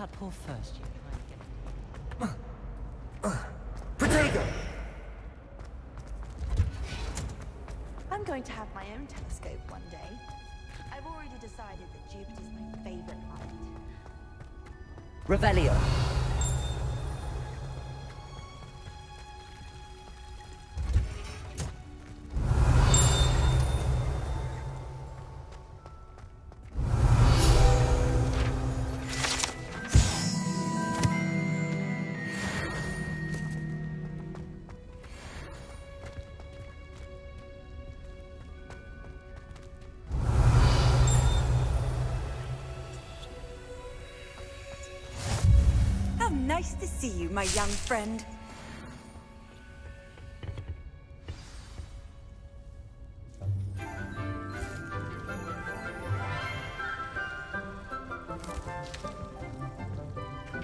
that poor first year trying to get... Potato! I'm going to have my own telescope one day. I've already decided that Jupiter's my favorite planet. Revelio. Nice to see you, my young friend.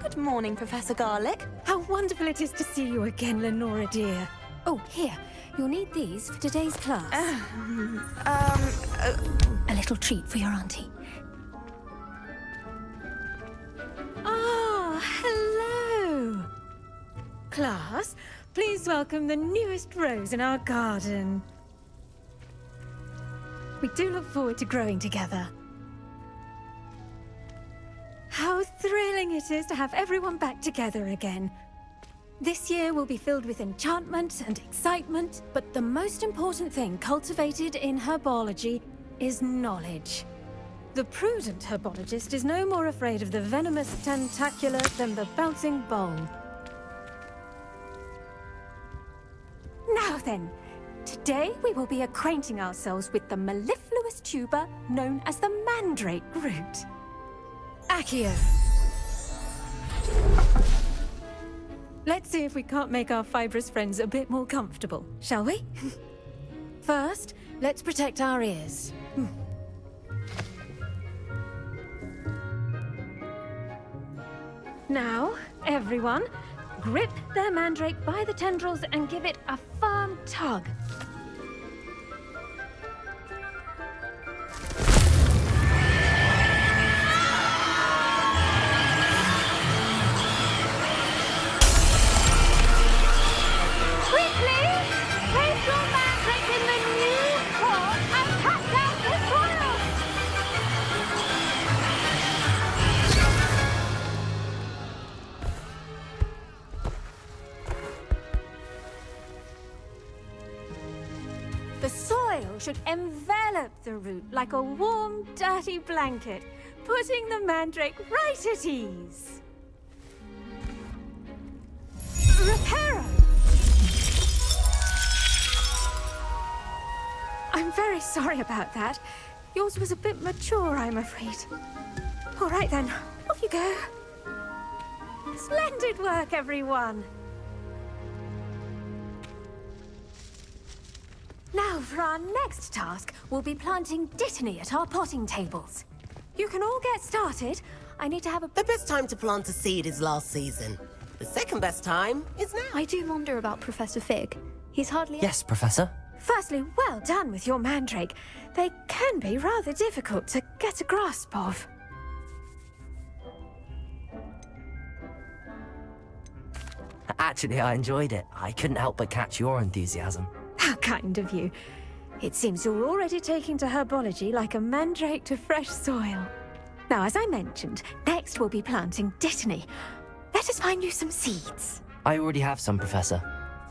Good morning, Professor Garlick. How wonderful it is to see you again, Lenora dear. Oh, here. You'll need these for today's class. A little treat for your auntie. Ah, hello! Class, please welcome the newest rose in our garden. We do look forward to growing together. How thrilling it is to have everyone back together again. This year will be filled with enchantment and excitement, but the most important thing cultivated in herbology is knowledge. The prudent herbologist is no more afraid of the venomous tentacular than the bouncing bowl. Now then, today we will be acquainting ourselves with the mellifluous tuber known as the mandrake root. Accio. Let's see if we can't make our fibrous friends a bit more comfortable, shall we? First, let's protect our ears. Now, everyone, grip their mandrake by the tendrils and give it a firm tug. The soil should envelop the root like a warm, dirty blanket, putting the mandrake right at ease. Reparo! I'm very sorry about that. Yours was a bit mature, I'm afraid. All right then, off you go. Splendid work, everyone! Now, for our next task, we'll be planting dittany at our potting tables. You can all get started. I need to have a... The best time to plant a seed is last season. The second best time is now. I do wonder about Professor Fig. He's hardly... Yes, Professor. Firstly, well done with your mandrake. They can be rather difficult to get a grasp of. Actually, I enjoyed it. I couldn't help but catch your enthusiasm. How kind of you. It seems you're already taking to herbology like a mandrake to fresh soil. Now, as I mentioned, next we'll be planting dittany. Let us find you some seeds. I already have some, Professor.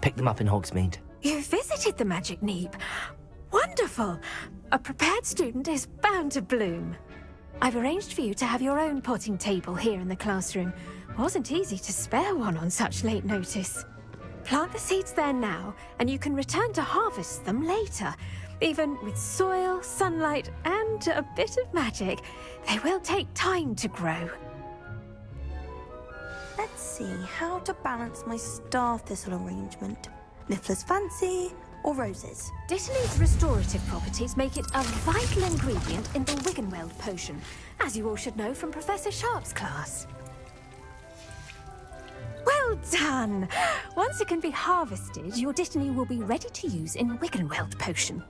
Picked them up in Hogsmeade. You visited the Magic Neep. Wonderful! A prepared student is bound to bloom. I've arranged for you to have your own potting table here in the classroom. Wasn't easy to spare one on such late notice. Plant the seeds there now, and you can return to harvest them later. Even with soil, sunlight, and a bit of magic, they will take time to grow. Let's see how to balance my star thistle arrangement. Niffler's fancy or roses? Dittany's restorative properties make it a vital ingredient in the Wiggenweld potion, as you all should know from Professor Sharp's class. Well done! Once it can be harvested, your dittany will be ready to use in Wiggenweld potion.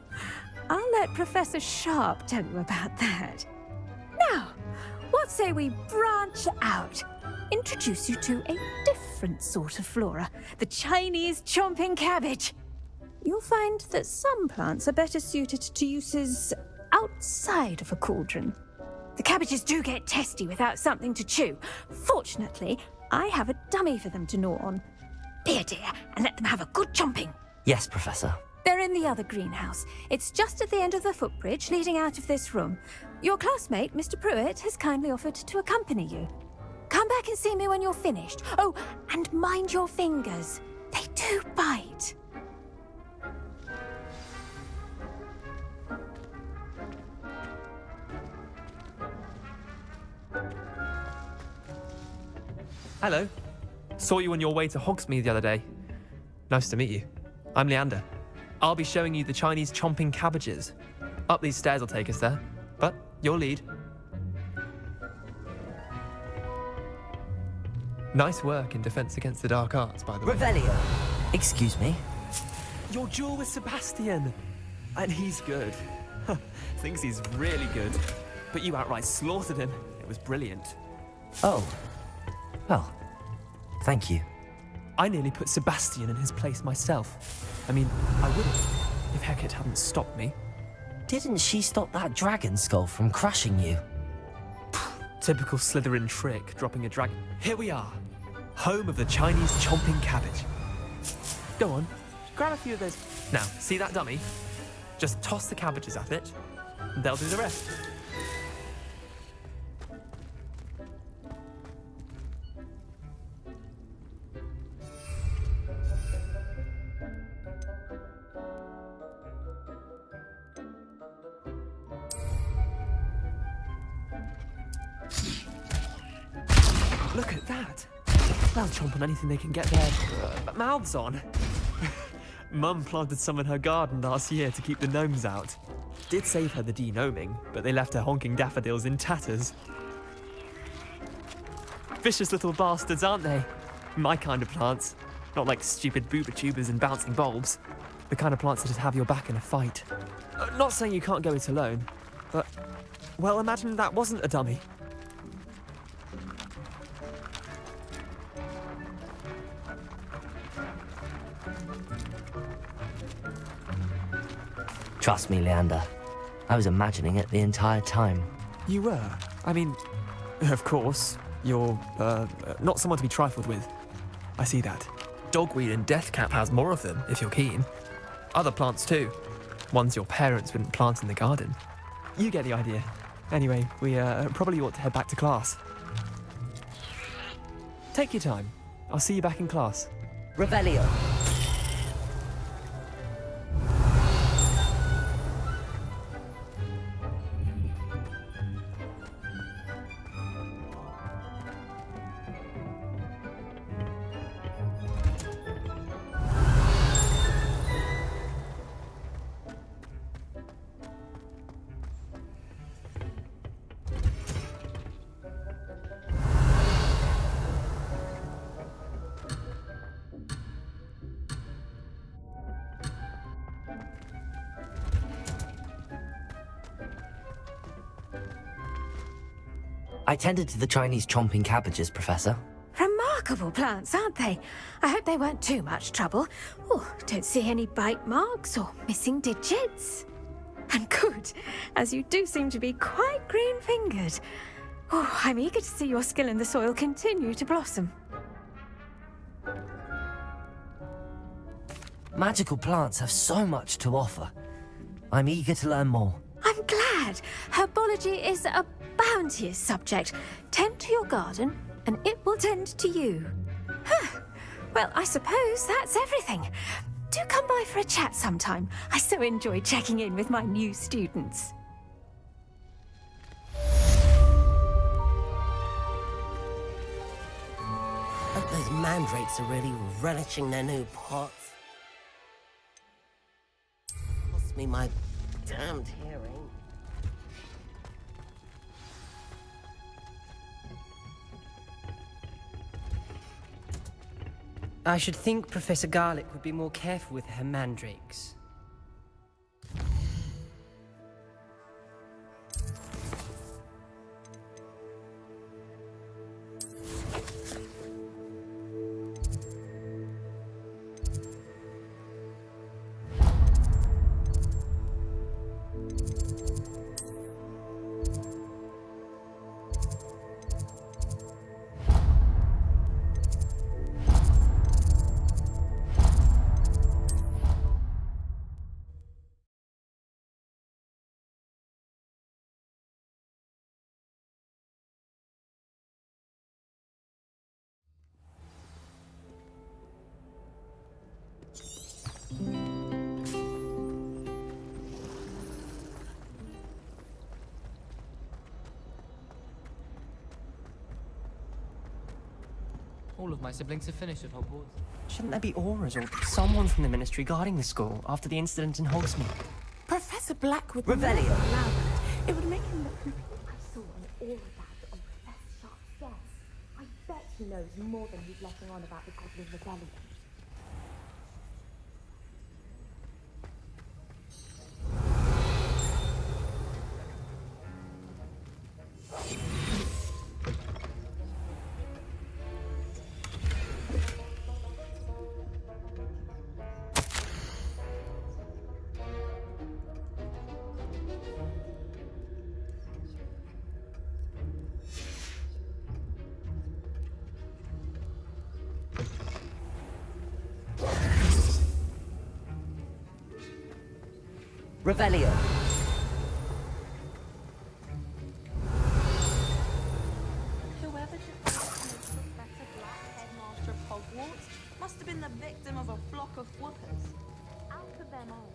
I'll let Professor Sharp tell you about that. Now, what what say we branch out? Introduce you to a different sort of flora, the Chinese chomping cabbage. You'll find that some plants are better suited to uses outside of a cauldron. The cabbages do get testy without something to chew. Fortunately, I have a dummy for them to gnaw on. Be a dear and let them have a good chomping. Yes, Professor. They're in the other greenhouse. It's just at the end of the footbridge leading out of this room. Your classmate, Mr. Pruitt, has kindly offered to accompany you. Come back and see me when you're finished. Oh, and mind your fingers. They do bite. Hello. Saw you on your way to Hogsmeade the other day. Nice to meet you. I'm Leander. I'll be showing you the Chinese chomping cabbages. Up these stairs will take us there, but your lead. Nice work in Defense Against the Dark Arts, by the way. Revelio. Excuse me. Your duel with Sebastian. And he's good. Thinks he's really good. But you outright slaughtered him. It was brilliant. Oh. Well, thank you. I nearly put Sebastian in his place myself. I mean, I would have, if Hecate hadn't stopped me. Didn't she stop that dragon skull from crushing you? Typical Slytherin trick, dropping a dragon. Here we are, home of the Chinese chomping cabbage. Go on, grab a few of those. Now, see that dummy? Just toss the cabbages at it, and they'll do the rest. Look at that. They'll chomp on anything they can get their mouths on. Mum planted some in her garden last year to keep the gnomes out. Did save her the de-gnoming, but they left her honking daffodils in tatters. Vicious little bastards, aren't they? My kind of plants. Not like stupid booba tubers and bouncing bulbs. The kind of plants that'd have your back in a fight. Not saying you can't go it alone, but, well, imagine that wasn't a dummy. Trust me, Leander. I was imagining it the entire time. You were? I mean, of course, you're, not someone to be trifled with. I see that. Dogweed and deathcap has more of them, if you're keen. Other plants too. Ones your parents wouldn't plant in the garden. You get the idea. Anyway, we probably ought to head back to class. Take your time. I'll see you back in class. Revelio. I tended to the Chinese chomping cabbages, Professor. Remarkable plants, aren't they? I hope they weren't too much trouble. Oh, don't see any bite marks or missing digits. And good, as you do seem to be quite green-fingered. Oh, I'm eager to see your skill in the soil continue to blossom. Magical plants have so much to offer. I'm eager to learn more. I'm glad. Herbology is a bounteous subject. Tend to your garden, and it will tend to you. Huh. Well, I suppose that's everything. Do come by for a chat sometime. I so enjoy checking in with my new students. Hope those mandrakes are really relishing their new pots. Cost me my damned hearing. I should think Professor Garlick would be more careful with her mandrakes. All of my siblings have finished at Hogwarts. Shouldn't there be auras or someone from the Ministry guarding the school after the incident in Hogsmeade? Professor Black would Revelio. allow it. It would make him look completely. I saw an aura badge on Professor Sharp's desk. I bet he knows more than he's letting on about the Goblin Rebellion. Revelio. Whoever just Professor Black, headmaster of Hogwarts, must have been the victim of a flock of whoopers. Out of them all.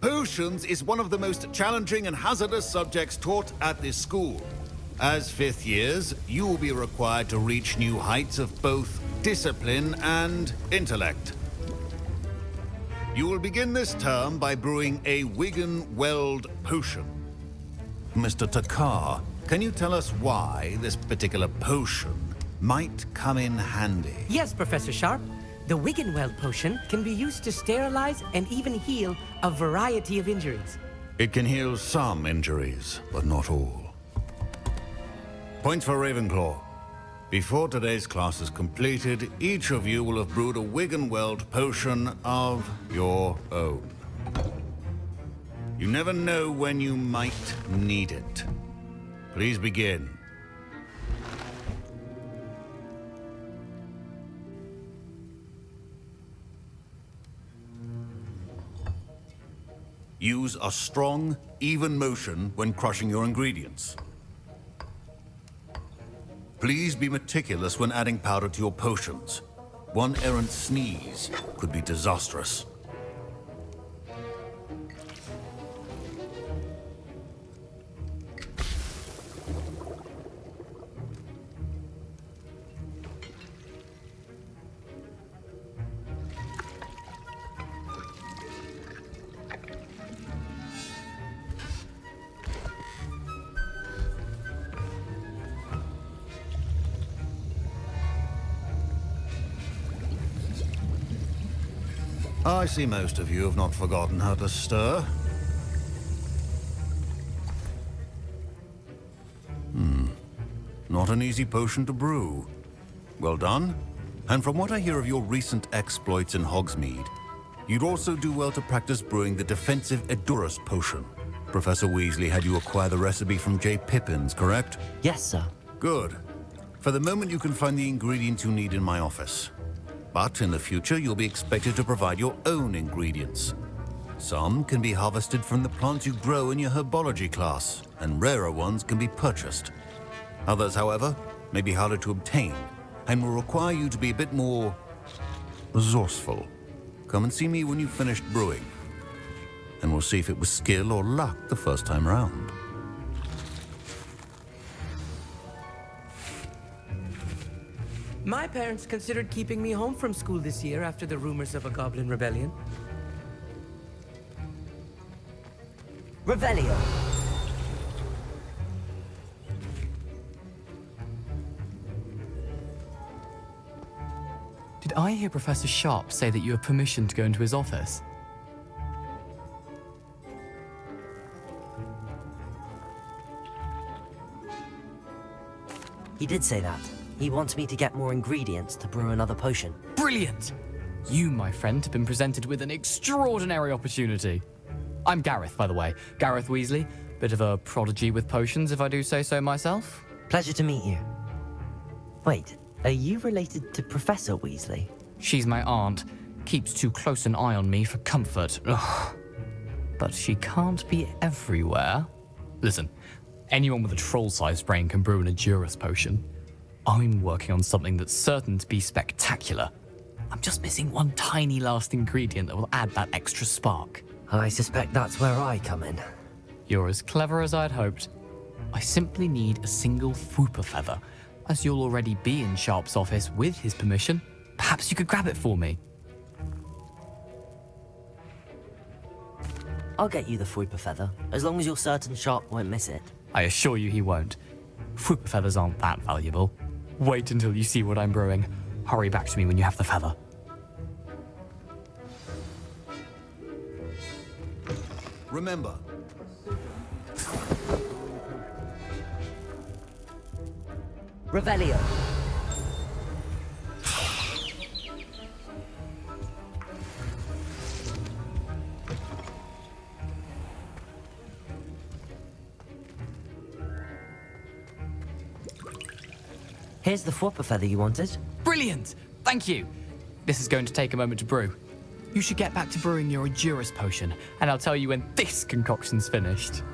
Potions is one of the most challenging and hazardous subjects taught at this school. As fifth years, you will be required to reach new heights of both discipline and intellect. You will begin this term by brewing a Wiggen-Weld potion. Mr. Takar, can you tell us why this particular potion might come in handy? Yes, Professor Sharp. The Wiggen-Weld potion can be used to sterilize and even heal a variety of injuries. It can heal some injuries, but not all. Points for Ravenclaw. Before today's class is completed, each of you will have brewed a Wiggen-Weld potion of your own. You never know when you might need it. Please begin. Use a strong, even motion when crushing your ingredients. Please be meticulous when adding powder to your potions. One errant sneeze could be disastrous. I see most of you have not forgotten how to stir. Not an easy potion to brew. Well done. And from what I hear of your recent exploits in Hogsmeade, you'd also do well to practice brewing the defensive Edurus potion. Professor Weasley had you acquire the recipe from J. Pippins, correct? Yes, sir. Good. For the moment, you can find the ingredients you need in my office. But in the future, you'll be expected to provide your own ingredients. Some can be harvested from the plants you grow in your herbology class, and rarer ones can be purchased. Others, however, may be harder to obtain, and will require you to be a bit more resourceful. Come and see me when you've finished brewing, and we'll see if it was skill or luck the first time round. My parents considered keeping me home from school this year after the rumors of a Goblin Rebellion. Revelio. Did I hear Professor Sharp say that you have permission to go into his office? He did say that. He wants me to get more ingredients to brew another potion. Brilliant! You, my friend, have been presented with an extraordinary opportunity. I'm Gareth, by the way. Gareth Weasley. Bit of a prodigy with potions, if I do say so myself. Pleasure to meet you. Wait, are you related to Professor Weasley? She's my aunt. Keeps too close an eye on me for comfort. Ugh. But she can't be everywhere. Listen, anyone with a troll-sized brain can brew an Edurus potion. I'm working on something that's certain to be spectacular. I'm just missing one tiny last ingredient that will add that extra spark. I suspect that's where I come in. You're as clever as I'd hoped. I simply need a single Fwooper feather. As you'll already be in Sharp's office with his permission, perhaps you could grab it for me. I'll get you the Fwooper feather, as long as you're certain Sharp won't miss it. I assure you he won't. Fwooper feathers aren't that valuable. Wait until you see what I'm brewing. Hurry back to me when you have the feather. Remember, Revelio. Here's the Fwooper feather you wanted. Brilliant! Thank you! This is going to take a moment to brew. You should get back to brewing your Edurus potion, and I'll tell you when this concoction's finished.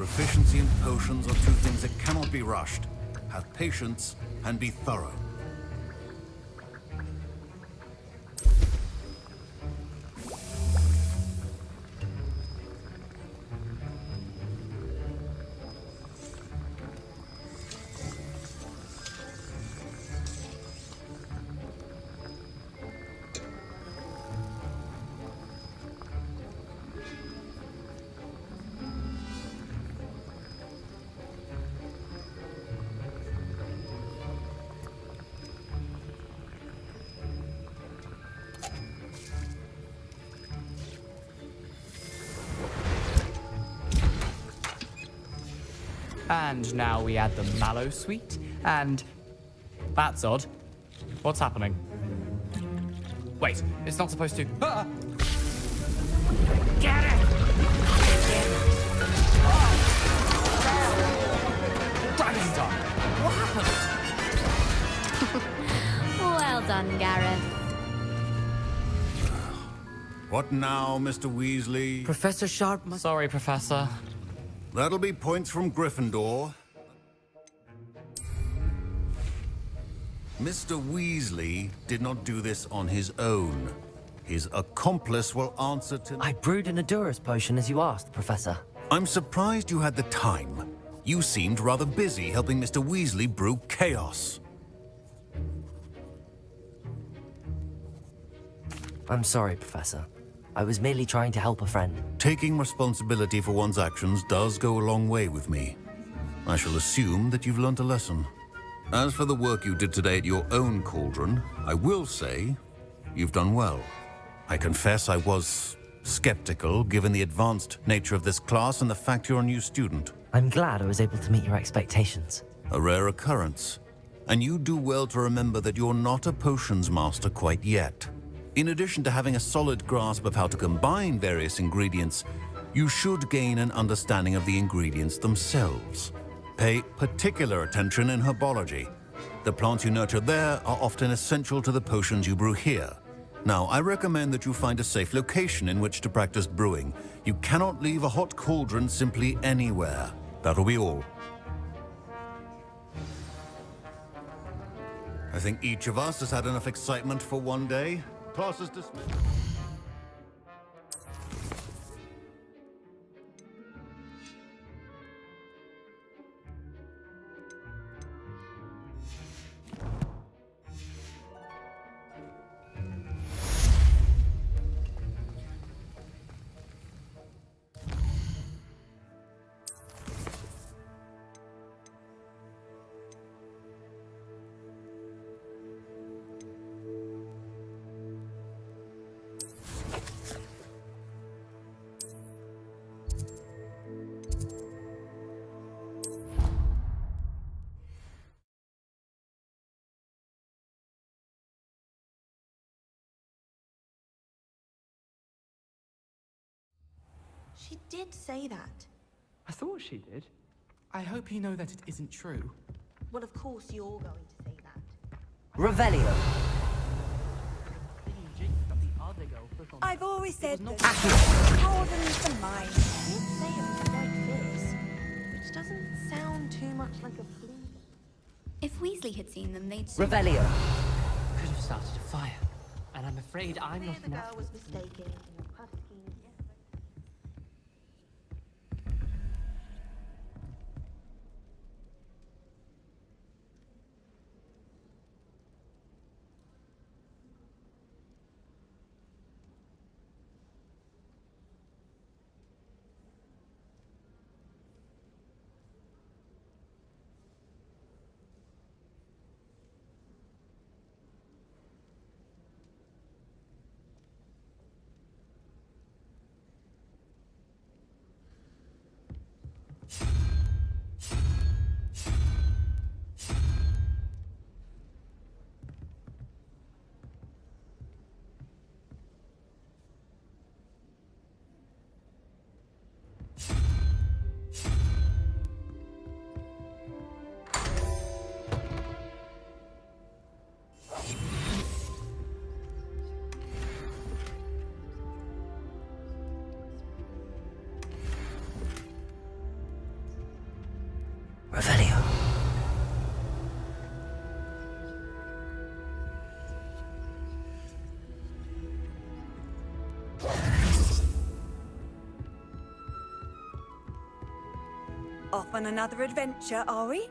proficiency in potions are two things that cannot be rushed. Have patience and be thorough. And now we add the mallow sweet, and... That's odd. What's happening? Wait, it's not supposed to... Ah! Get it! Dragon's done! What happened? Well done, Gareth. What now, Mr. Weasley? Professor Sharp must... Sorry, Professor. That'll be points from Gryffindor. Mr. Weasley did not do this on his own. His accomplice will answer to... I brewed an Edurus potion as you asked, Professor. I'm surprised you had the time. You seemed rather busy helping Mr. Weasley brew chaos. I'm sorry, Professor. I was merely trying to help a friend. Taking responsibility for one's actions does go a long way with me. I shall assume that you've learnt a lesson. As for the work you did today at your own cauldron, I will say you've done well. I confess I was skeptical, given the advanced nature of this class and the fact you're a new student. I'm glad I was able to meet your expectations. A rare occurrence. And you do well to remember that you're not a potions master quite yet. In addition to having a solid grasp of how to combine various ingredients, you should gain an understanding of the ingredients themselves. Pay particular attention in herbology. The plants you nurture there are often essential to the potions you brew here. Now, I recommend that you find a safe location in which to practice brewing. You cannot leave a hot cauldron simply anywhere. That'll be all. I think each of us has had enough excitement for one day. Class is dismissed. She did say that. I thought she did. I hope you know that it isn't true. Well, of course you're going to say that. Revelio. I've always said that accurate. broadens the mind. You did say it was quite fierce, which doesn't sound too much like a flea. If Weasley had seen them, they'd... Revelio. Could have started a fire. And I'm afraid I'm not The enough. girl was mistaken. Your puff scheme, yes. Revelio. Off on another adventure, are we?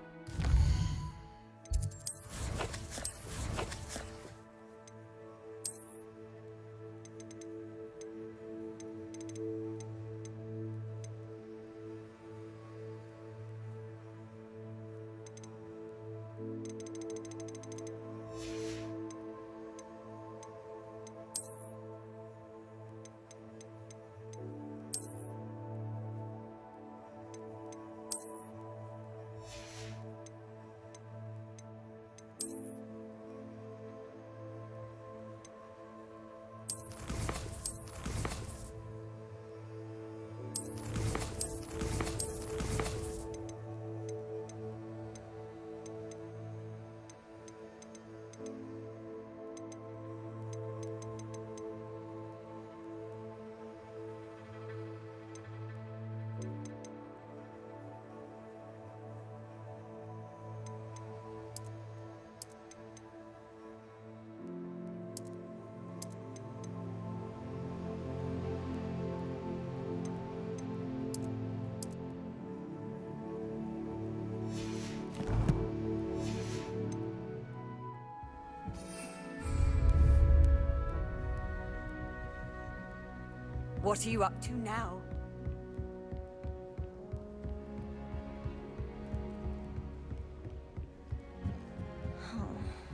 What are you up to now?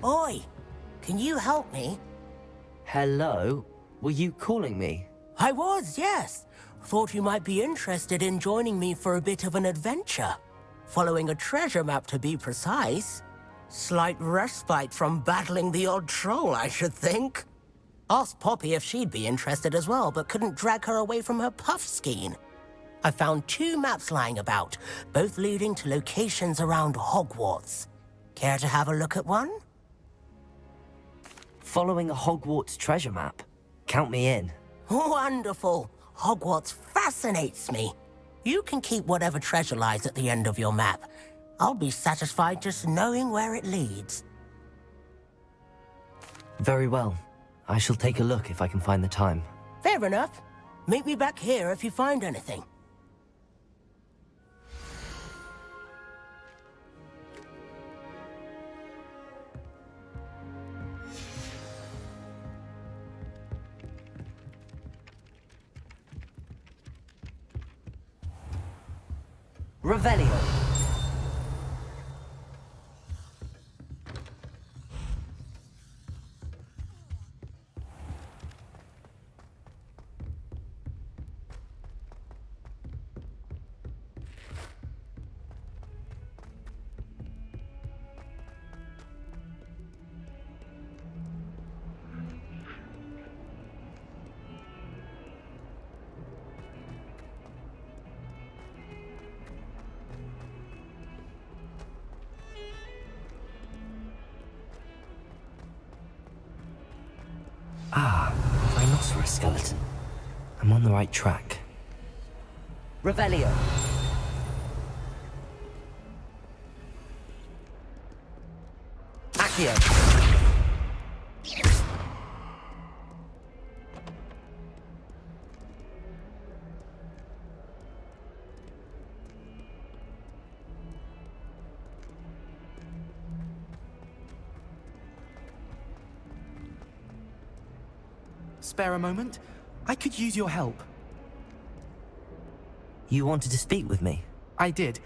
Oi, can you help me? Hello? Were you calling me? I was, yes. Thought you might be interested in joining me for a bit of an adventure. Following a treasure map, to be precise. Slight respite from battling the odd troll, I should think. Asked Poppy if she'd be interested as well, but couldn't drag her away from her puff skein. I found 2 maps lying about, both leading to locations around Hogwarts. Care to have a look at one? Following a Hogwarts treasure map? Count me in. Wonderful. Hogwarts fascinates me. You can keep whatever treasure lies at the end of your map. I'll be satisfied just knowing where it leads. Very well. I shall take a look if I can find the time. Fair enough. Meet me back here if you find anything. Revelio. Ah, rhinoceros skeleton. I'm on the right track. Revelio. Accio. Spare a moment? I could use your help. You wanted to speak with me? I did.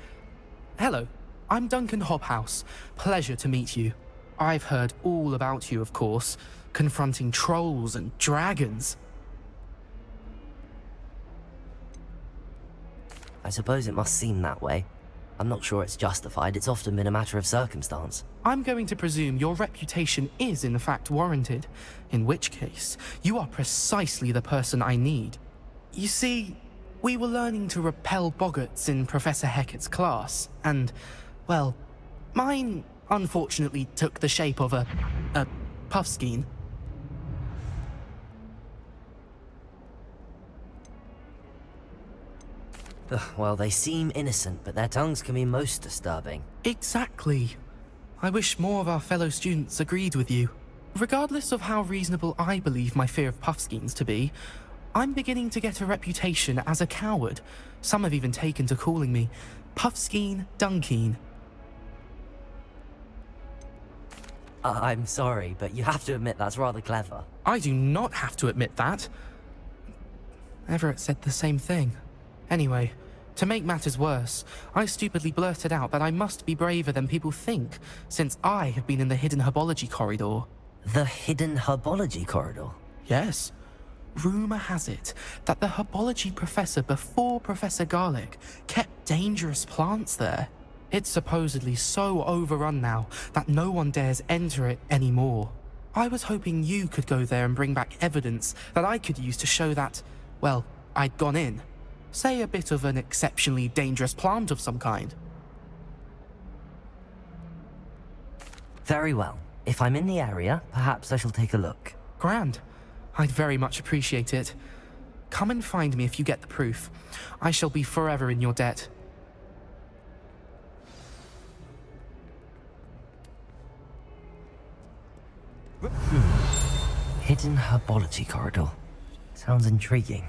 Hello, I'm Duncan Hobhouse. Pleasure to meet you. I've heard all about you, of course, confronting trolls and dragons. I suppose it must seem that way. I'm not sure it's justified. It's often been a matter of circumstance. I'm going to presume your reputation is in fact warranted, in which case, you are precisely the person I need. You see, we were learning to repel boggarts in Professor Hecat's class, and, well, mine unfortunately took the shape of a puffskein. Well, they seem innocent, but their tongues can be most disturbing. Exactly. I wish more of our fellow students agreed with you. Regardless of how reasonable I believe my fear of puffskeins to be, I'm beginning to get a reputation as a coward. Some have even taken to calling me Puffskeen Dunkeen. I'm sorry, but you have to admit that's rather clever. I do not have to admit that. Everett said the same thing. Anyway, to make matters worse, I stupidly blurted out that I must be braver than people think, since I have been in the hidden herbology corridor. The hidden herbology corridor? Yes. Rumour has it that the herbology professor before Professor Garlick kept dangerous plants there. It's supposedly so overrun now that no one dares enter it anymore. I was hoping you could go there and bring back evidence that I could use to show that, well, I'd gone in. Say a bit of an exceptionally dangerous plant of some kind. Very well. If I'm in the area, perhaps I shall take a look. Grand. I'd very much appreciate it. Come and find me if you get the proof. I shall be forever in your debt. Hidden herbology corridor. Sounds intriguing.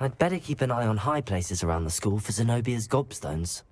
I'd better keep an eye on high places around the school for Zenobia's gobstones.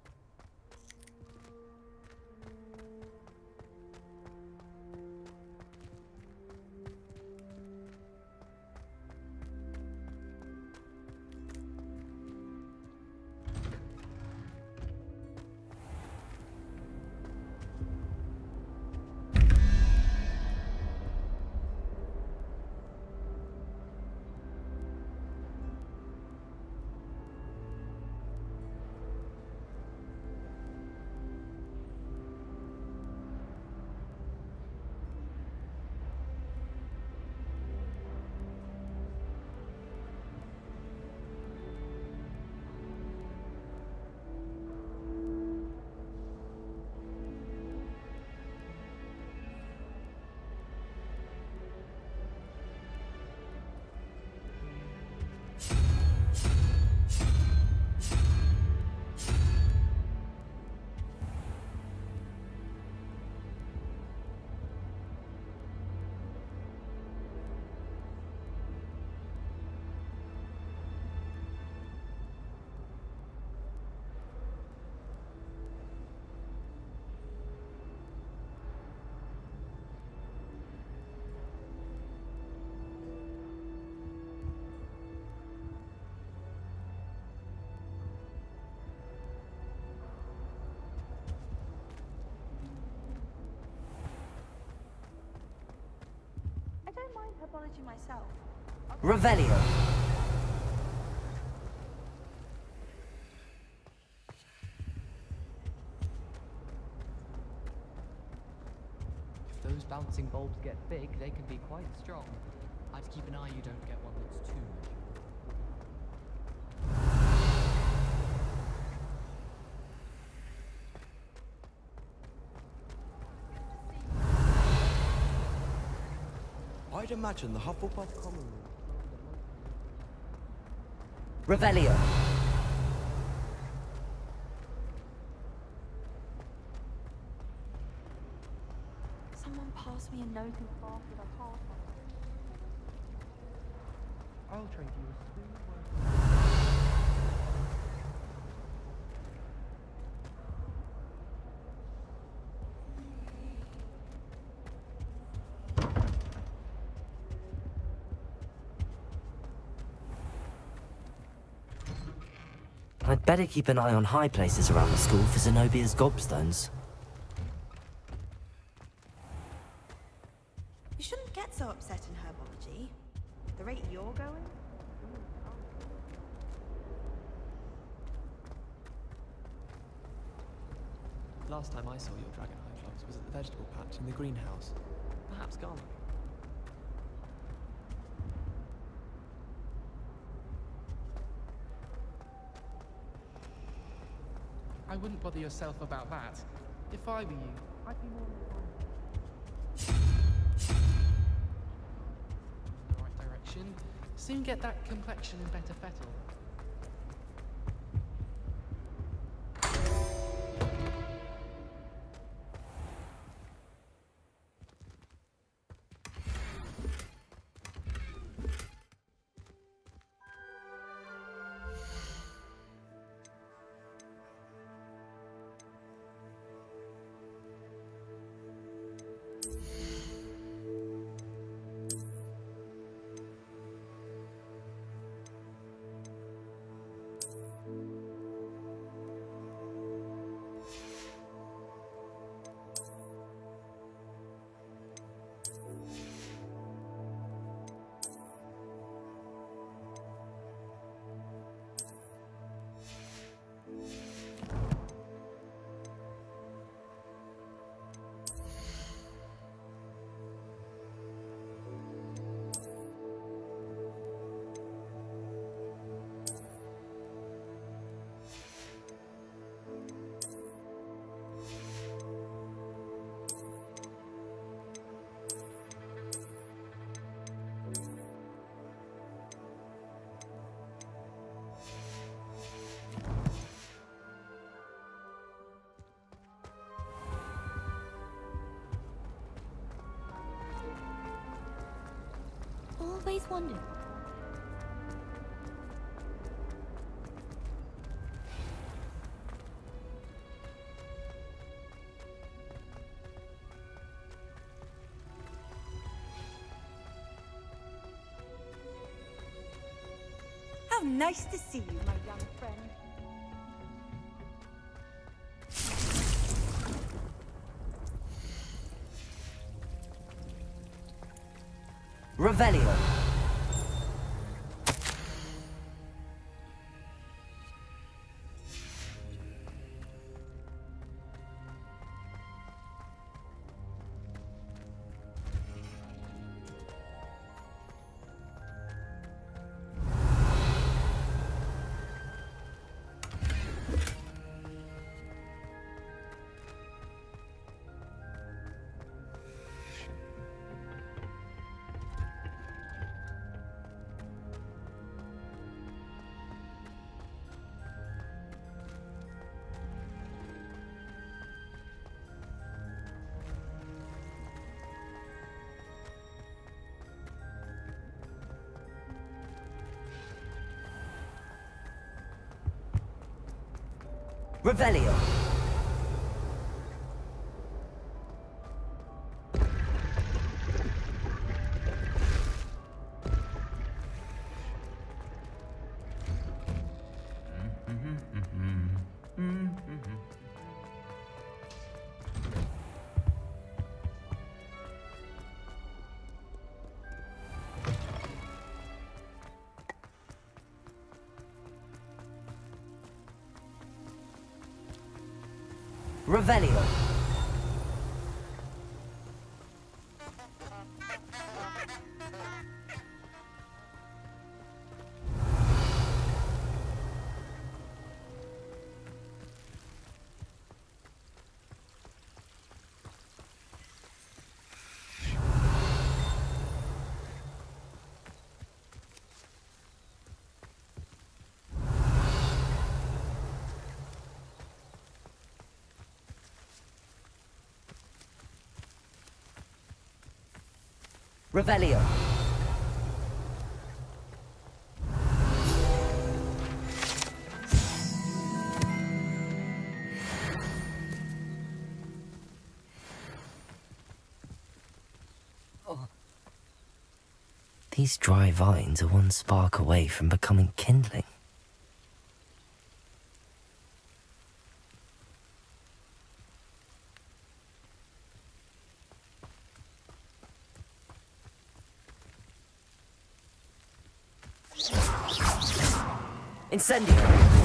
Herbology myself. Revelio. If those bouncing bulbs get big, they can be quite strong. I'd keep an eye you don't get one that's too much. I'd imagine the Hufflepuff common room. Revelio. Someone passed me a note in the bath with a heart on it. I'll trade you a sweet I'd better keep an eye on high places around the school for Zenobia's gobstones. You shouldn't get so upset in herbology. The rate you're going? Last time I saw your dragon Cyclops was at the vegetable patch in the greenhouse. Perhaps garlic. I wouldn't bother yourself about that. If I were you, I'd be more inclined. In the right direction. Soon get that complexion in better fettle. Always wondered. How nice to see you, my young friend. Revelio. Revelio. Revelio. Revelio. These dry vines are one spark away from becoming kindling. Incendio.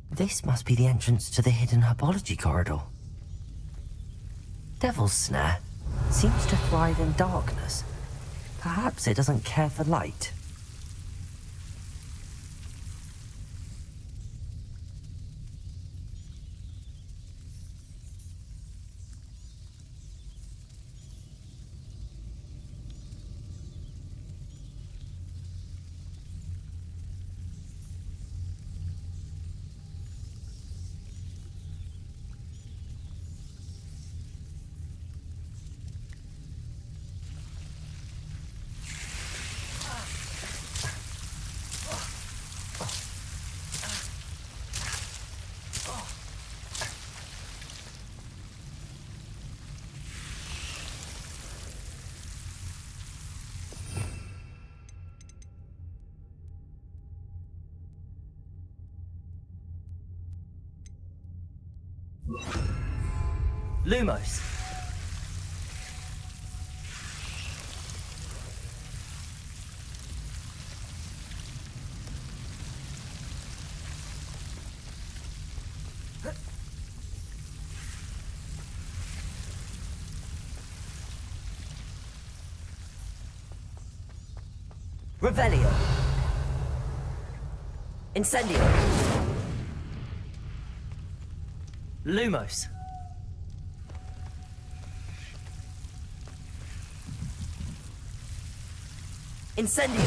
This must be the entrance to the hidden herbology corridor. Devil's Snare seems to thrive in darkness. Perhaps it doesn't care for light. Lumos. Revelio. Incendio. Lumos. Incendio.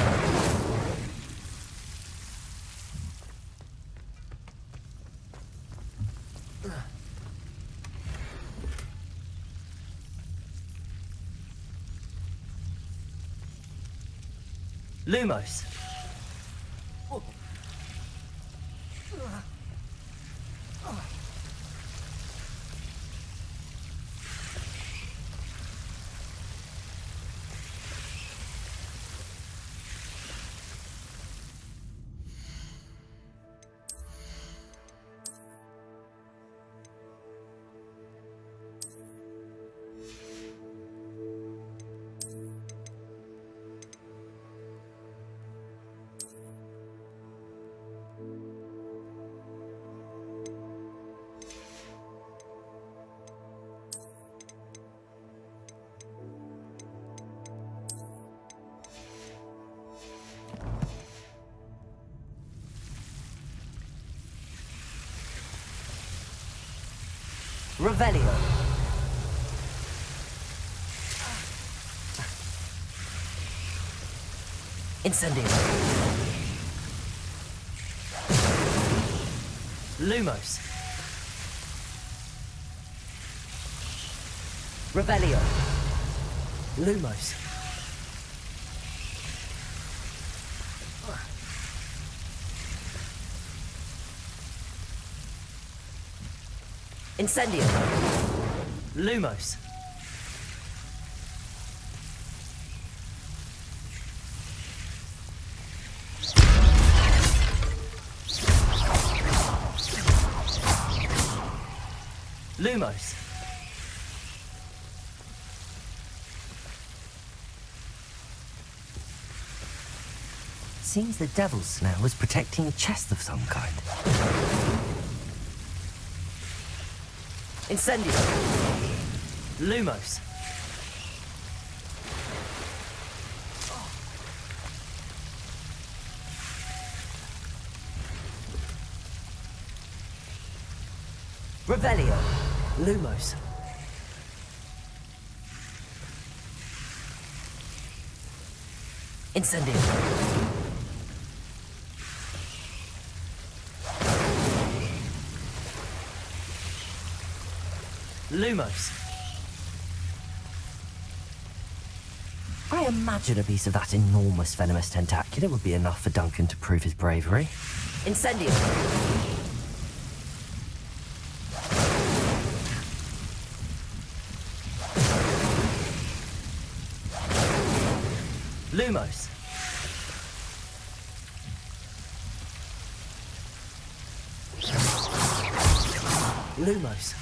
Lumos. Revelio. Incendio. Lumos. Revelio. Lumos. Incendio. Lumos. Lumos. Seems the Devil's Snare was protecting a chest of some kind. Incendio. Lumos. Revelio. Lumos. Incendio. Lumos. I imagine a piece of that enormous venomous tentacular would be enough for Duncan to prove his bravery. Incendio. Lumos. Lumos.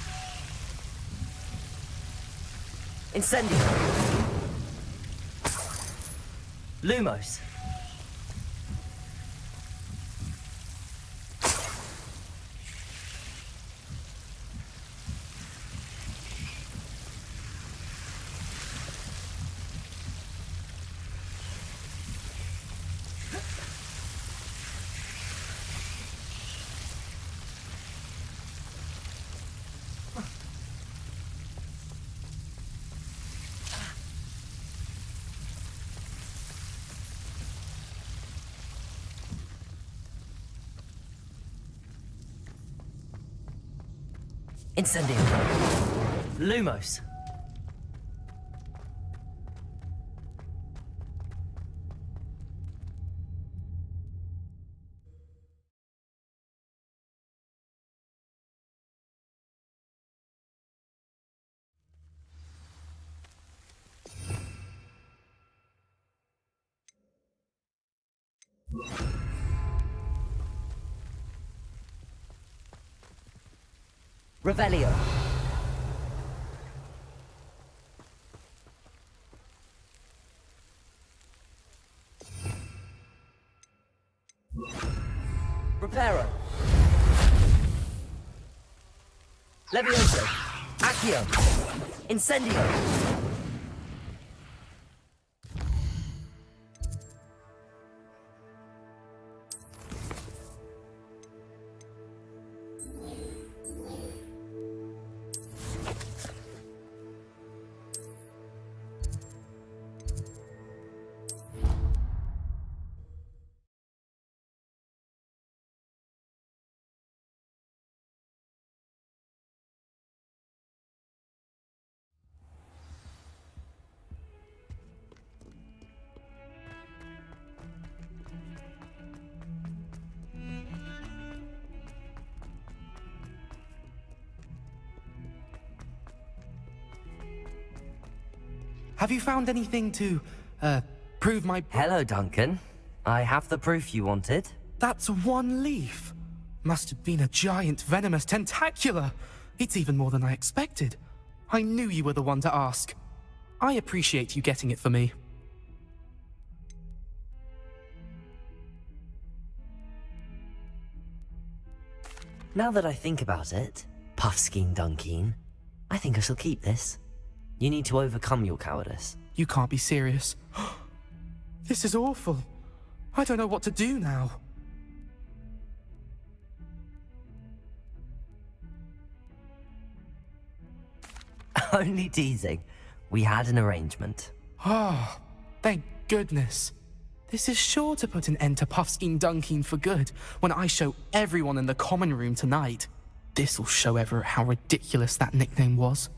Incendio. Lumos. Incendio. Lumos. Revelio. Reparo. Levioso. Accio. Incendio. Have you found anything to, prove my... Hello, Duncan. I have the proof you wanted. That's one leaf. Must have been a giant venomous tentacula. It's even more than I expected. I knew you were the one to ask. I appreciate you getting it for me. Now that I think about it, Puffskein Dunkeen, I think I shall keep this. You need to overcome your cowardice. You can't be serious. This is awful. I don't know what to do now. Only teasing. We had an arrangement. Ah, thank goodness. This is sure to put an end to Puffskein Dunkeen for good when I show everyone in the common room tonight. This'll show Everett how ridiculous that nickname was.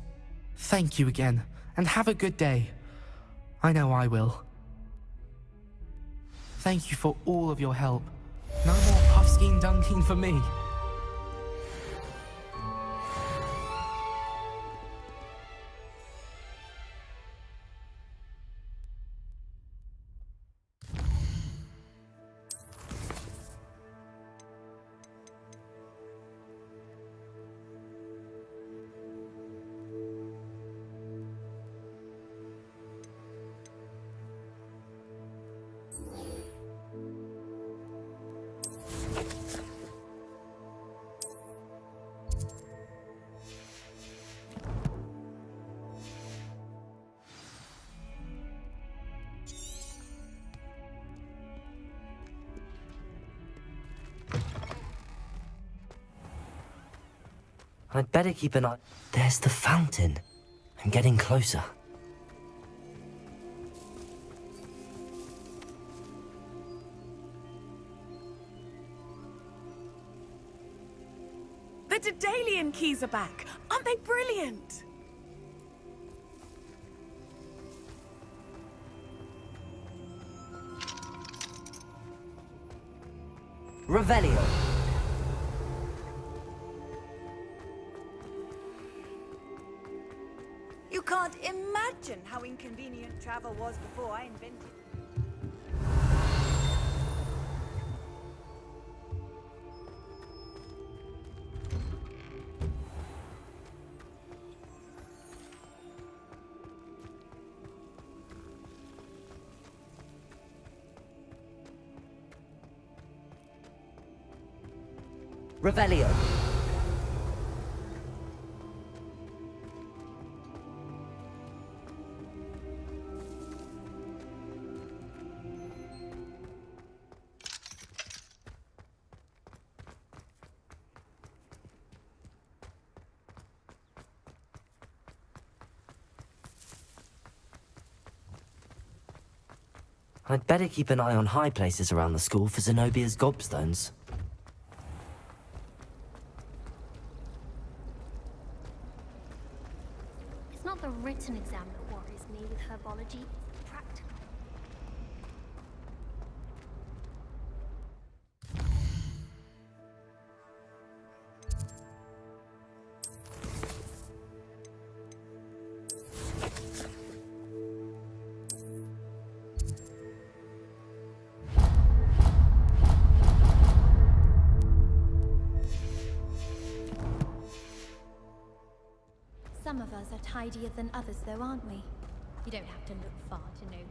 Thank you again, and have a good day. I know I will. Thank you for all of your help. No more Puffskein Dunkeen for me. I'd better keep an eye. There's the fountain. I'm getting closer. The Daedalian keys are back. Aren't they brilliant? Revelio. You can't imagine how inconvenient travel was before I invented. Revelio. I'd better keep an eye on high places around the school for Zenobia's gobstones. It's not the written exam that worries me with herbology, it's practical. Some of us are tidier than others, though, aren't we? You don't have to look far to know who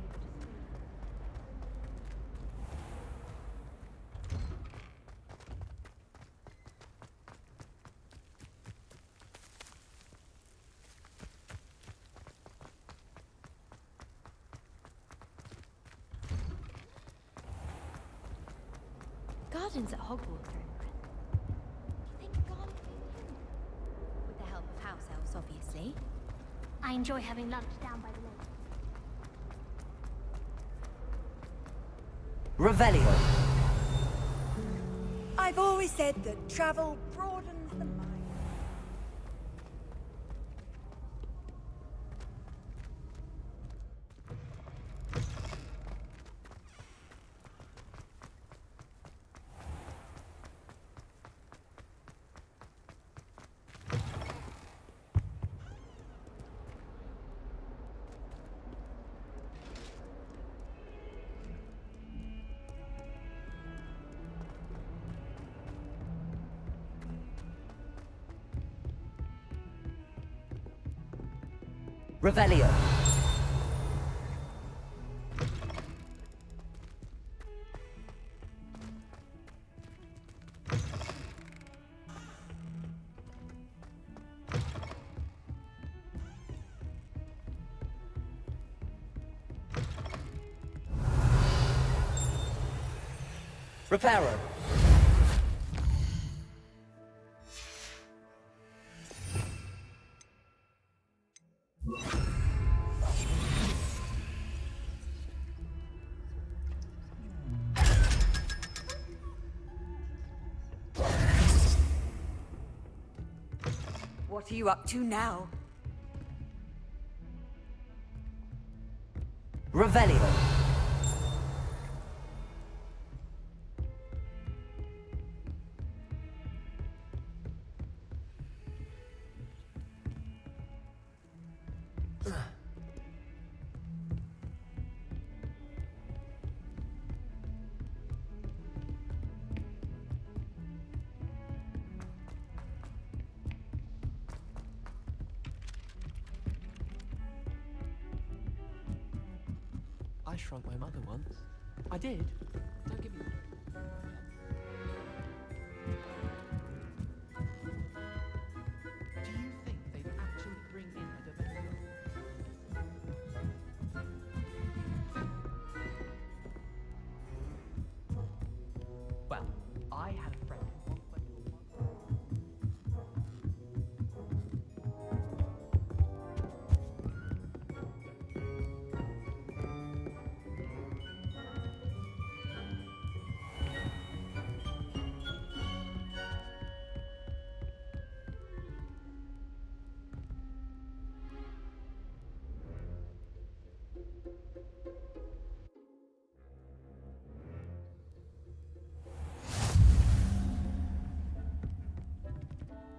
the gardens at Hogwarts are impressive. Do you think Garlic is him? With the help of house elves, obviously. I enjoy having lunch down by the lake. Revelio. I've always said that travel broadens the mind. Revelio. Reparo. What are you up to now? Revelio. I shrunk my mother once. I did. Don't give me. Do you think they'd actually bring in a Dementor? Well, I had a friend who once went to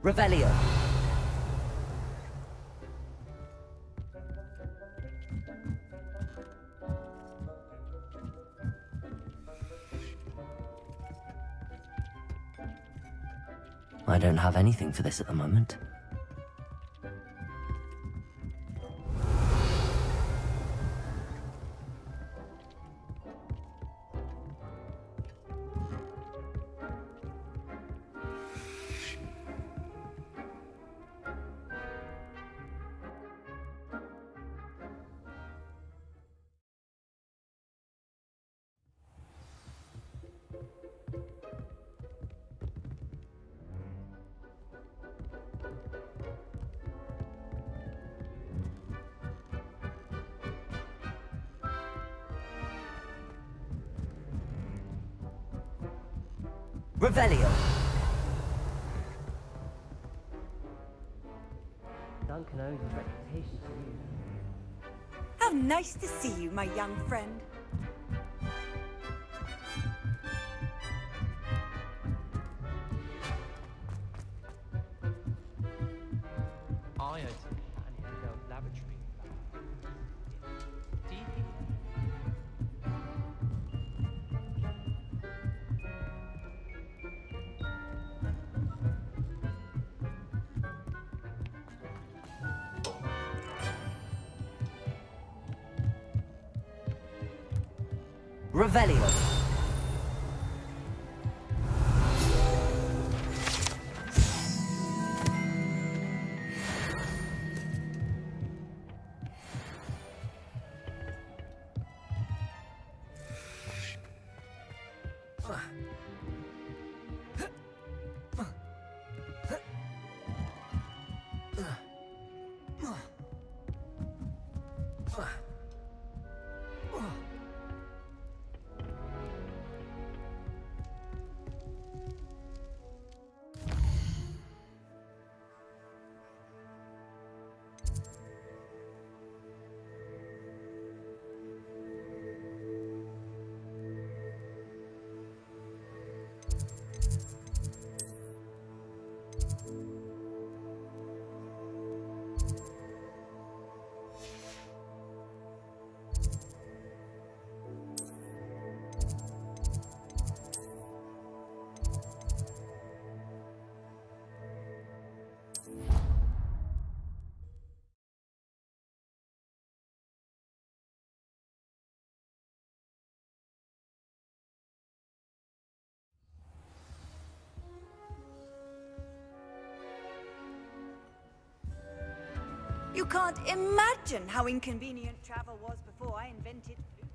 Revelio. I don't have anything for this at the moment. Revelio. Duncan owes his reputation to you. How nice to see you, my young friend. I owe some man in the old laboratory. Do you think Revelio. You can't imagine how inconvenient travel was before I invented blue.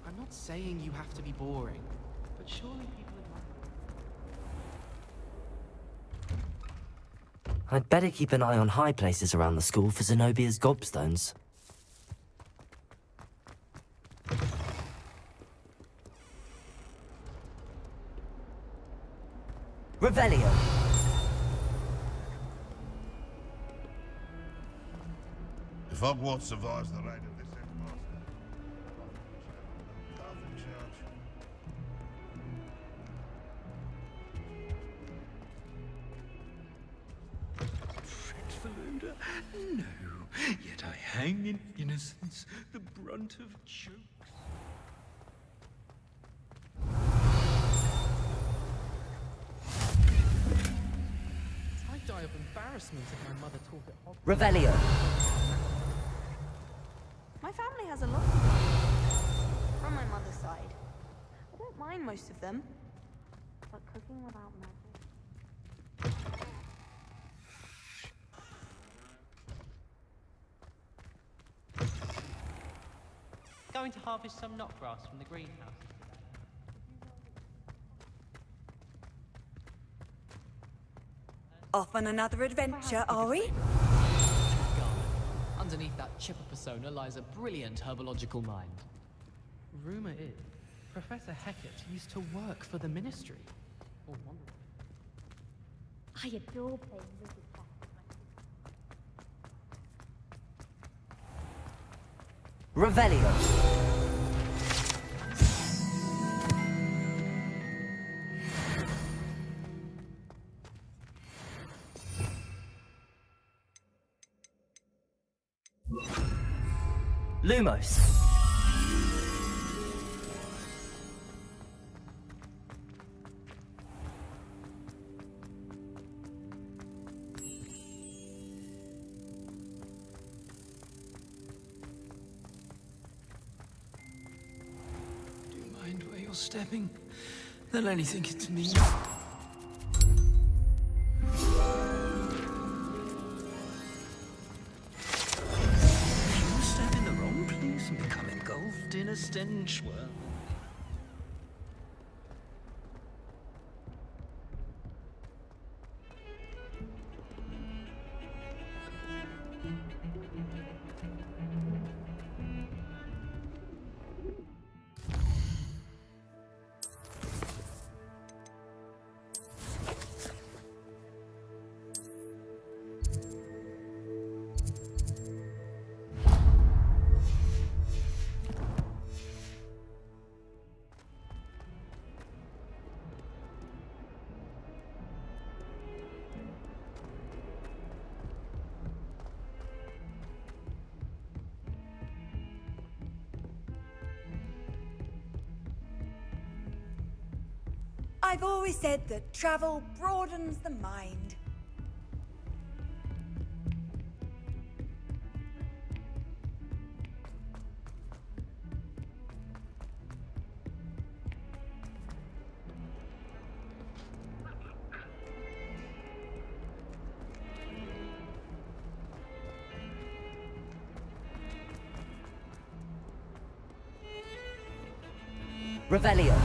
I'm not saying you have to be boring, but surely people admire. I'd better keep an eye on high places around the school for Zenobia's gobstones. Revelio. If Hogwarts survives the reign of this headmaster, half in charge. Dreadful odor? No, yet I hang in innocence, the brunt of jokes. I'd die of embarrassment if my mother taught at Hogwarts. Revelio. My family has a lot of them. From my mother's side. I don't mind most of them. But cooking without magic... Going to harvest some knotgrass from the greenhouse. Off on another adventure, are we? Underneath that chipper persona lies a brilliant herbological mind. Rumor is, Professor Hecat used to work for the Ministry. Or wonderful. I adore playing with this Revelio. Lumos. Do you mind where you're stepping? They'll only think it's me. And become engulfed in a stench world. I've always said that travel broadens the mind. Revelio.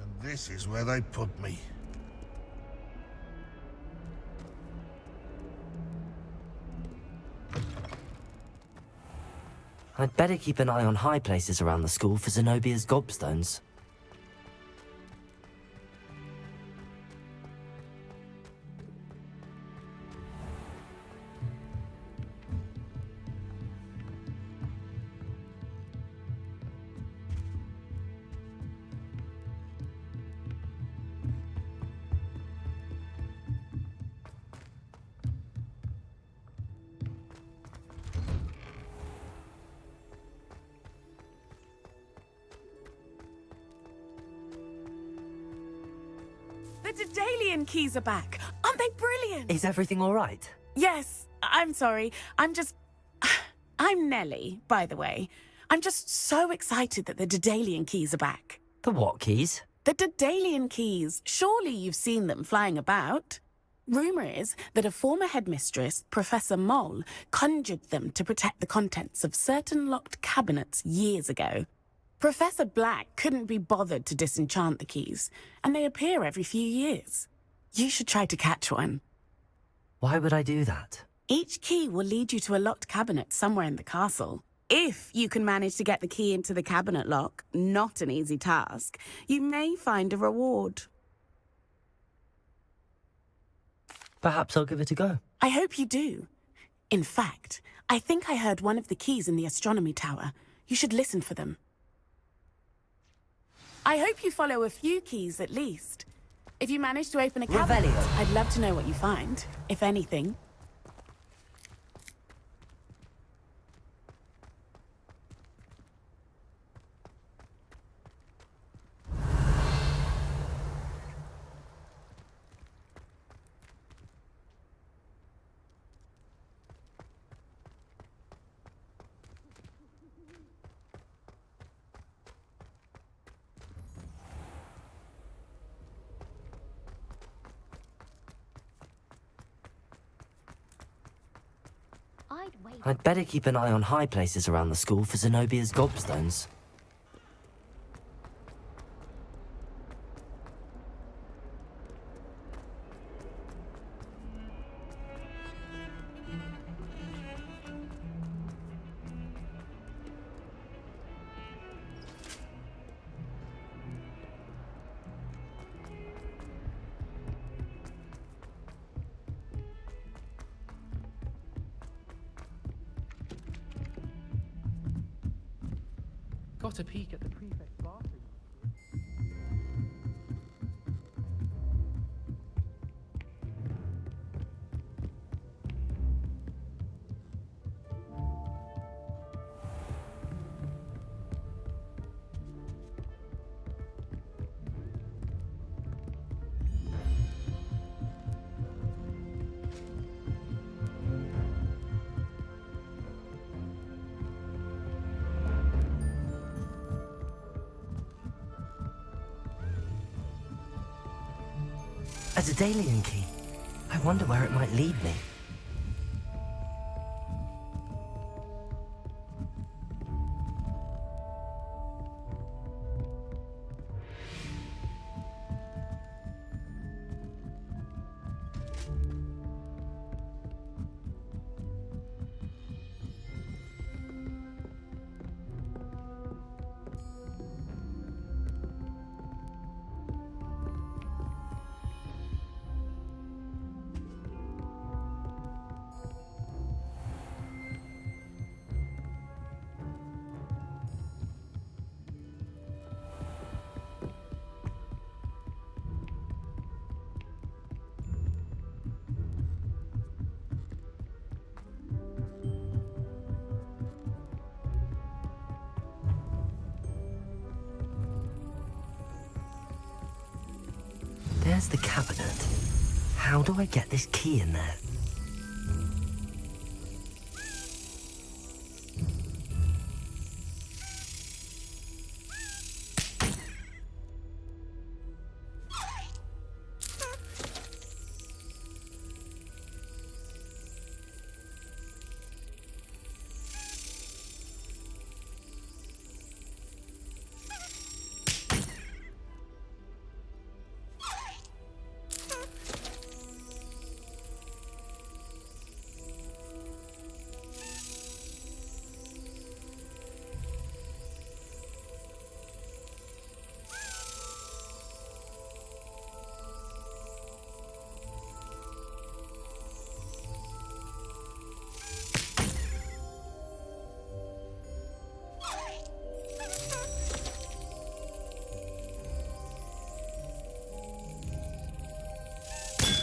And this is where they put me. I'd better keep an eye on high places around the school for Zenobia's gobstones. The Daedalian keys are back. Aren't they brilliant? Is everything all right? Yes. I'm sorry. I'm Nellie, by the way. I'm just so excited that the Daedalian keys are back. The what keys? The Daedalian keys. Surely you've seen them flying about. Rumour is that a former headmistress, Professor Moll, conjured them to protect the contents of certain locked cabinets years ago. Professor Black couldn't be bothered to disenchant the keys, and they appear every few years. You should try to catch one. Why would I do that? Each key will lead you to a locked cabinet somewhere in the castle. If you can manage to get the key into the cabinet lock, not an easy task, you may find a reward. Perhaps I'll give it a go. I hope you do. In fact, I think I heard one of the keys in the astronomy tower. You should listen for them. I hope you follow a few keys at least. If you manage to open a cabinet, I'd love to know what you find, if anything. I'd wait. I'd better keep an eye on high places around the school for Zenobia's gobstones. Got a peek at the prefect's bathroom. A Daedalian key. I wonder where it might lead me. There's the cabinet. How do I get this key in there?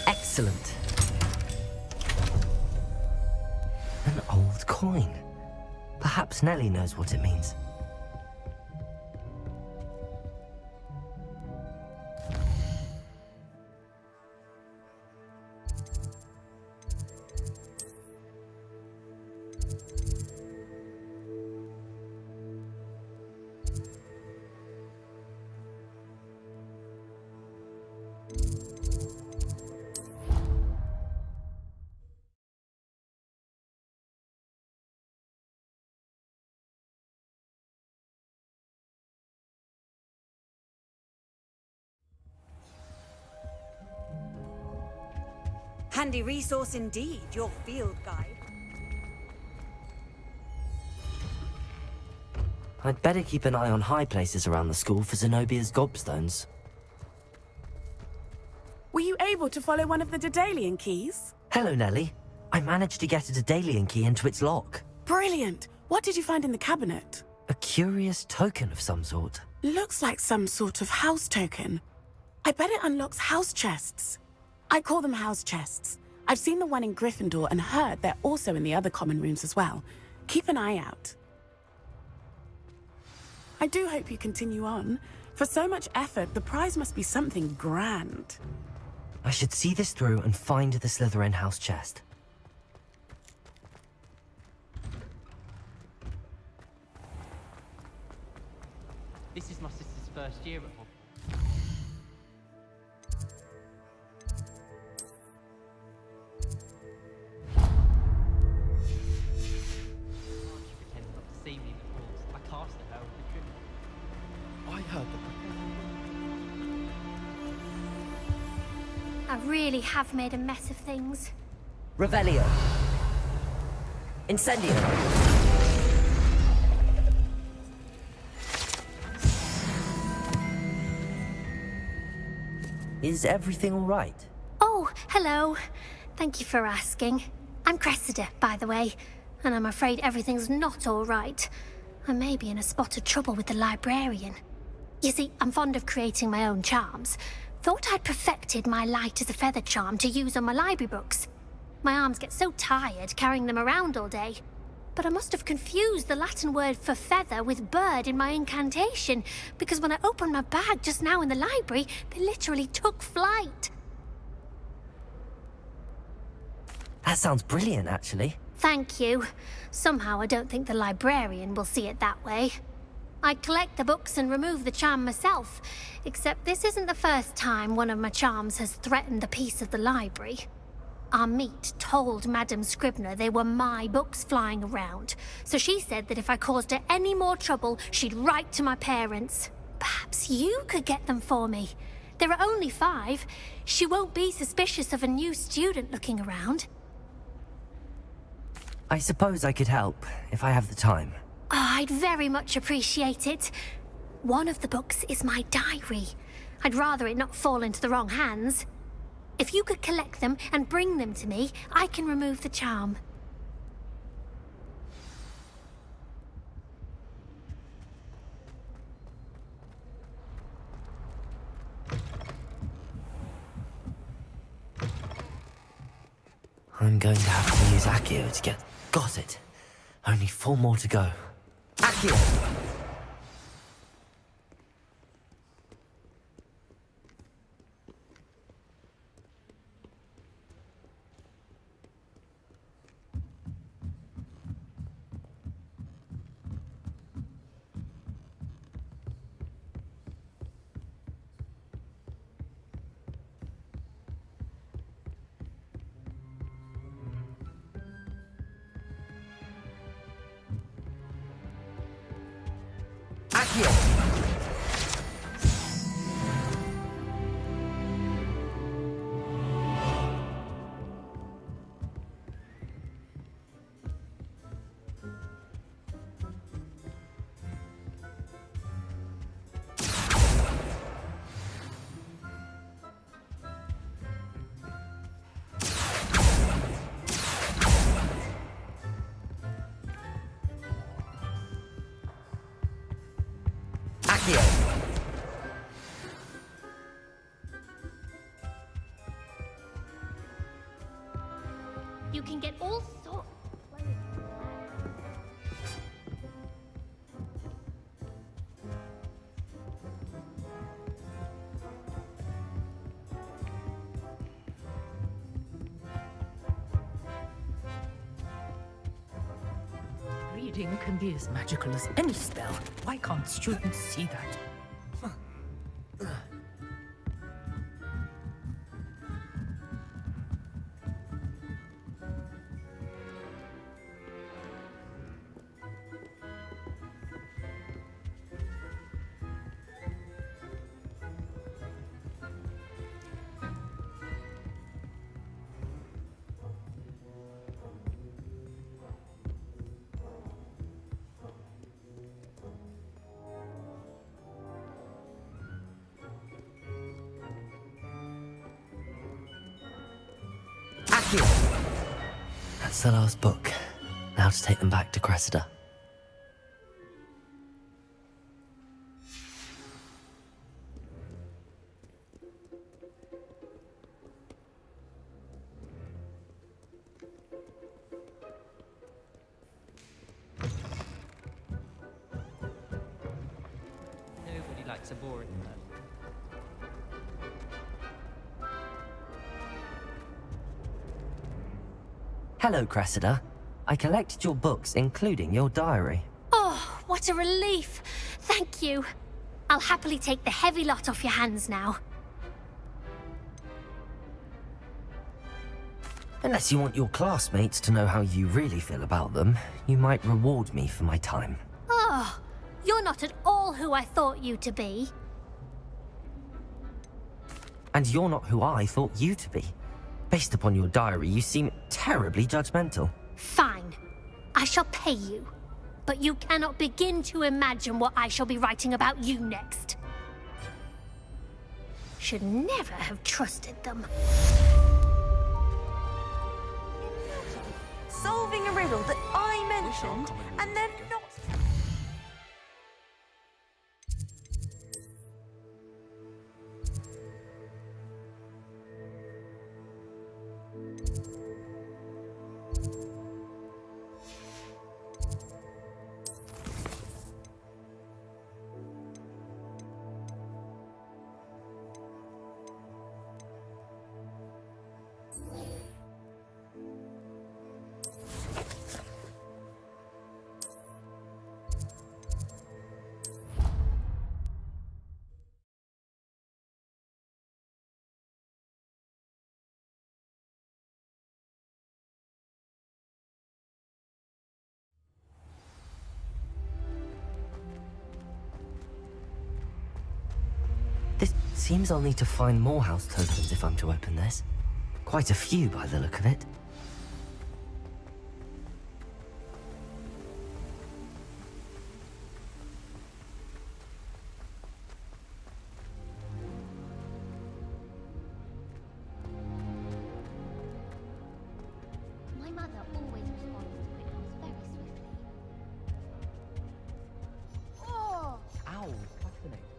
Excellent. An old coin. Perhaps Nellie knows what it means. Handy resource indeed, your field guide. I'd better keep an eye on high places around the school for Zenobia's gobstones. Were you able to follow one of the Daedalian keys? Hello, Nellie. I managed to get a Daedalian key into its lock. Brilliant! What did you find in the cabinet? A curious token of some sort. Looks like some sort of house token. I bet it unlocks house chests. I call them house chests. I've seen the one in Gryffindor and heard they're also in the other common rooms as well. Keep an eye out. I do hope you continue on. For so much effort, the prize must be something grand. I should see this through and find the Slytherin house chest. This is my sister's first year at Hogwarts. really have made a mess of things. Revelio. Incendio. Is everything all right? Oh, hello. Thank you for asking. I'm Cressida, by the way, and I'm afraid everything's not all right. I may be in a spot of trouble with the librarian. You see, I'm fond of creating my own charms. Thought I'd perfected my light as a feather charm to use on my library books. My arms get so tired carrying them around all day. But I must have confused the Latin word for feather with bird in my incantation, because when I opened my bag just now in the library, they literally took flight. That sounds brilliant, actually. Thank you. Somehow I don't think the librarian will see it that way. I collect the books and remove the charm myself, except this isn't the first time one of my charms has threatened the peace of the library. Our meet told Madame Scribner they were my books flying around, so she said that if I caused her any more trouble, she'd write to my parents. Perhaps you could get them for me. There are only 5. She won't be suspicious of a new student looking around. I suppose I could help, if I have the time. Oh, I'd very much appreciate it. One of the books is my diary. I'd rather it not fall into the wrong hands. If you could collect them and bring them to me, I can remove the charm. I'm going to have to use Accio to get... Got it. Only 4 more to go. Accio! You can get all sorts. Reading can be as magical as any spell. Why can't students see that? That's the last book. Now to take them back to Cressida. Nobody likes a boring man. Hello, Cressida. I collected your books, including your diary. Oh, what a relief. Thank you. I'll happily take the heavy lot off your hands now. Unless you want your classmates to know how you really feel about them, you might reward me for my time. Oh, you're not at all who I thought you to be. And you're not who I thought you to be. Based upon your diary, you seem terribly judgmental. Fine. I shall pay you. But you cannot begin to imagine what I shall be writing about you next. Should never have trusted them. Solving a riddle that I mentioned, and then not. This seems I'll need to find more house tokens if I'm to open this. Quite a few by the look of it. My mother always responds to quick calls very swiftly. Oh! Ow, fascinating.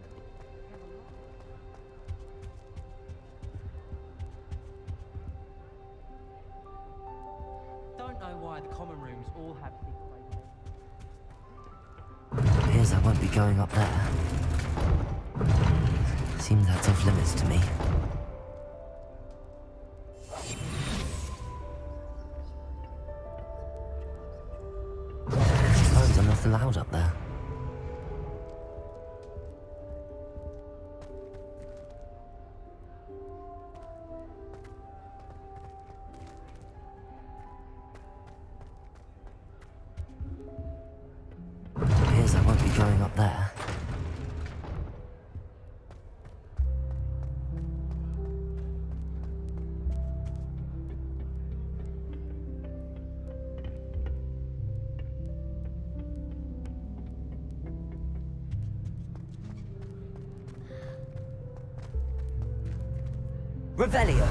Don't know why the common rooms all have secret ways. Appears I won't be going up there. Seems that's off limits to me. Suppose I'm not allowed up there. Appears I won't be going up there. Revelio.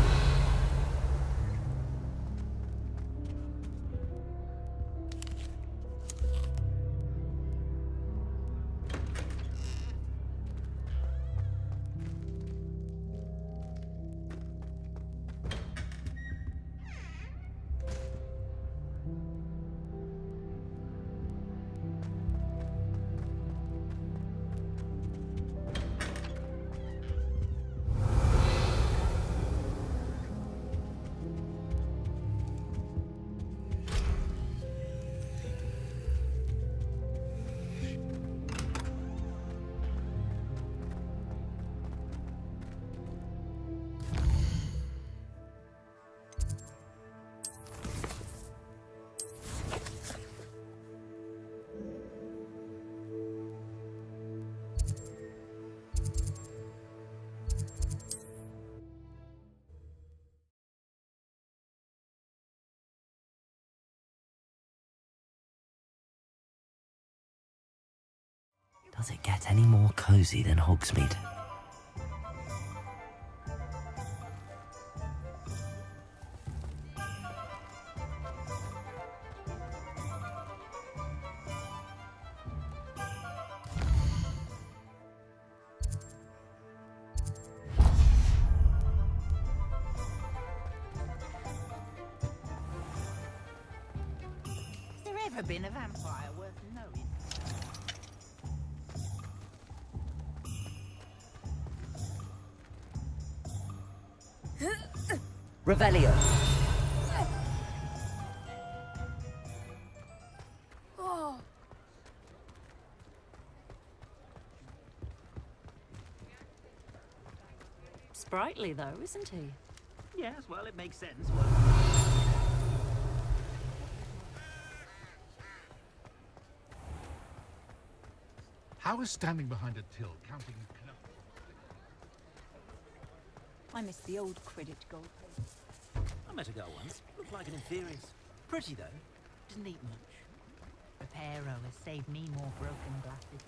Does it get any more cozy than Hogsmeade? Has there ever been a vampire worth knowing? Revelio. Oh. Sprightly, though, isn't he? Yes, well, it makes sense. How is standing behind a till counting? I miss the old Quidditch goalpost. I met a girl once. Looked like an inferior. Pretty, though. Didn't eat much. Reparo has saved me more broken glasses.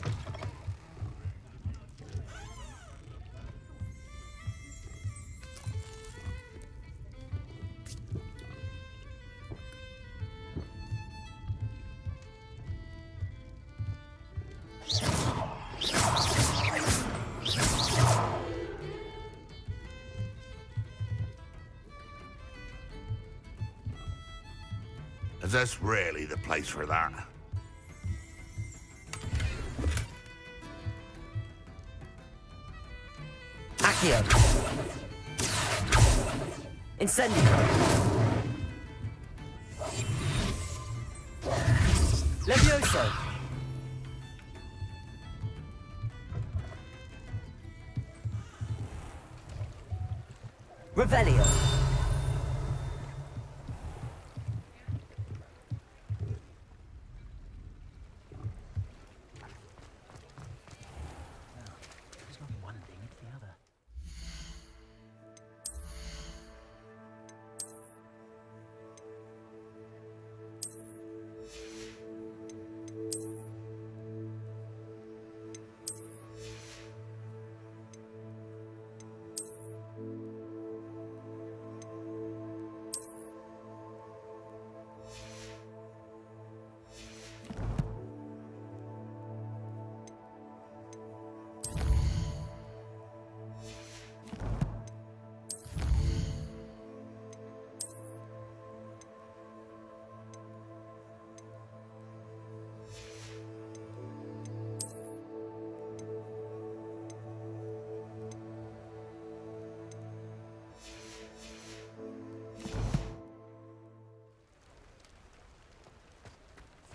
Is this really the place for that? Accio. Incendio. Levioso. Revelio. It's not one thing, it's the other.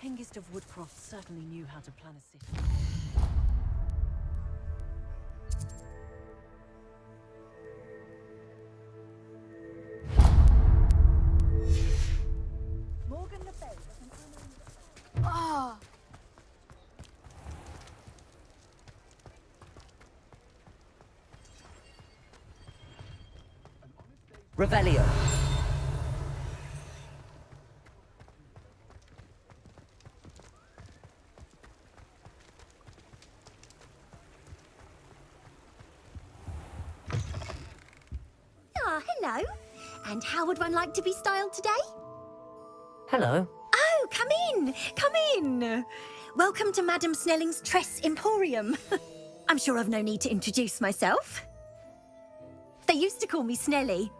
Hengist of Woodcroft certainly knew how to plan a city. Morgan Le Fay. Ah! Revelio. Ah, hello. And how would one like to be styled today? Hello. Oh, come in. Come in. Welcome to Madame Snelling's Tress Emporium. I'm sure I've no need to introduce myself. They used to call me Snelly.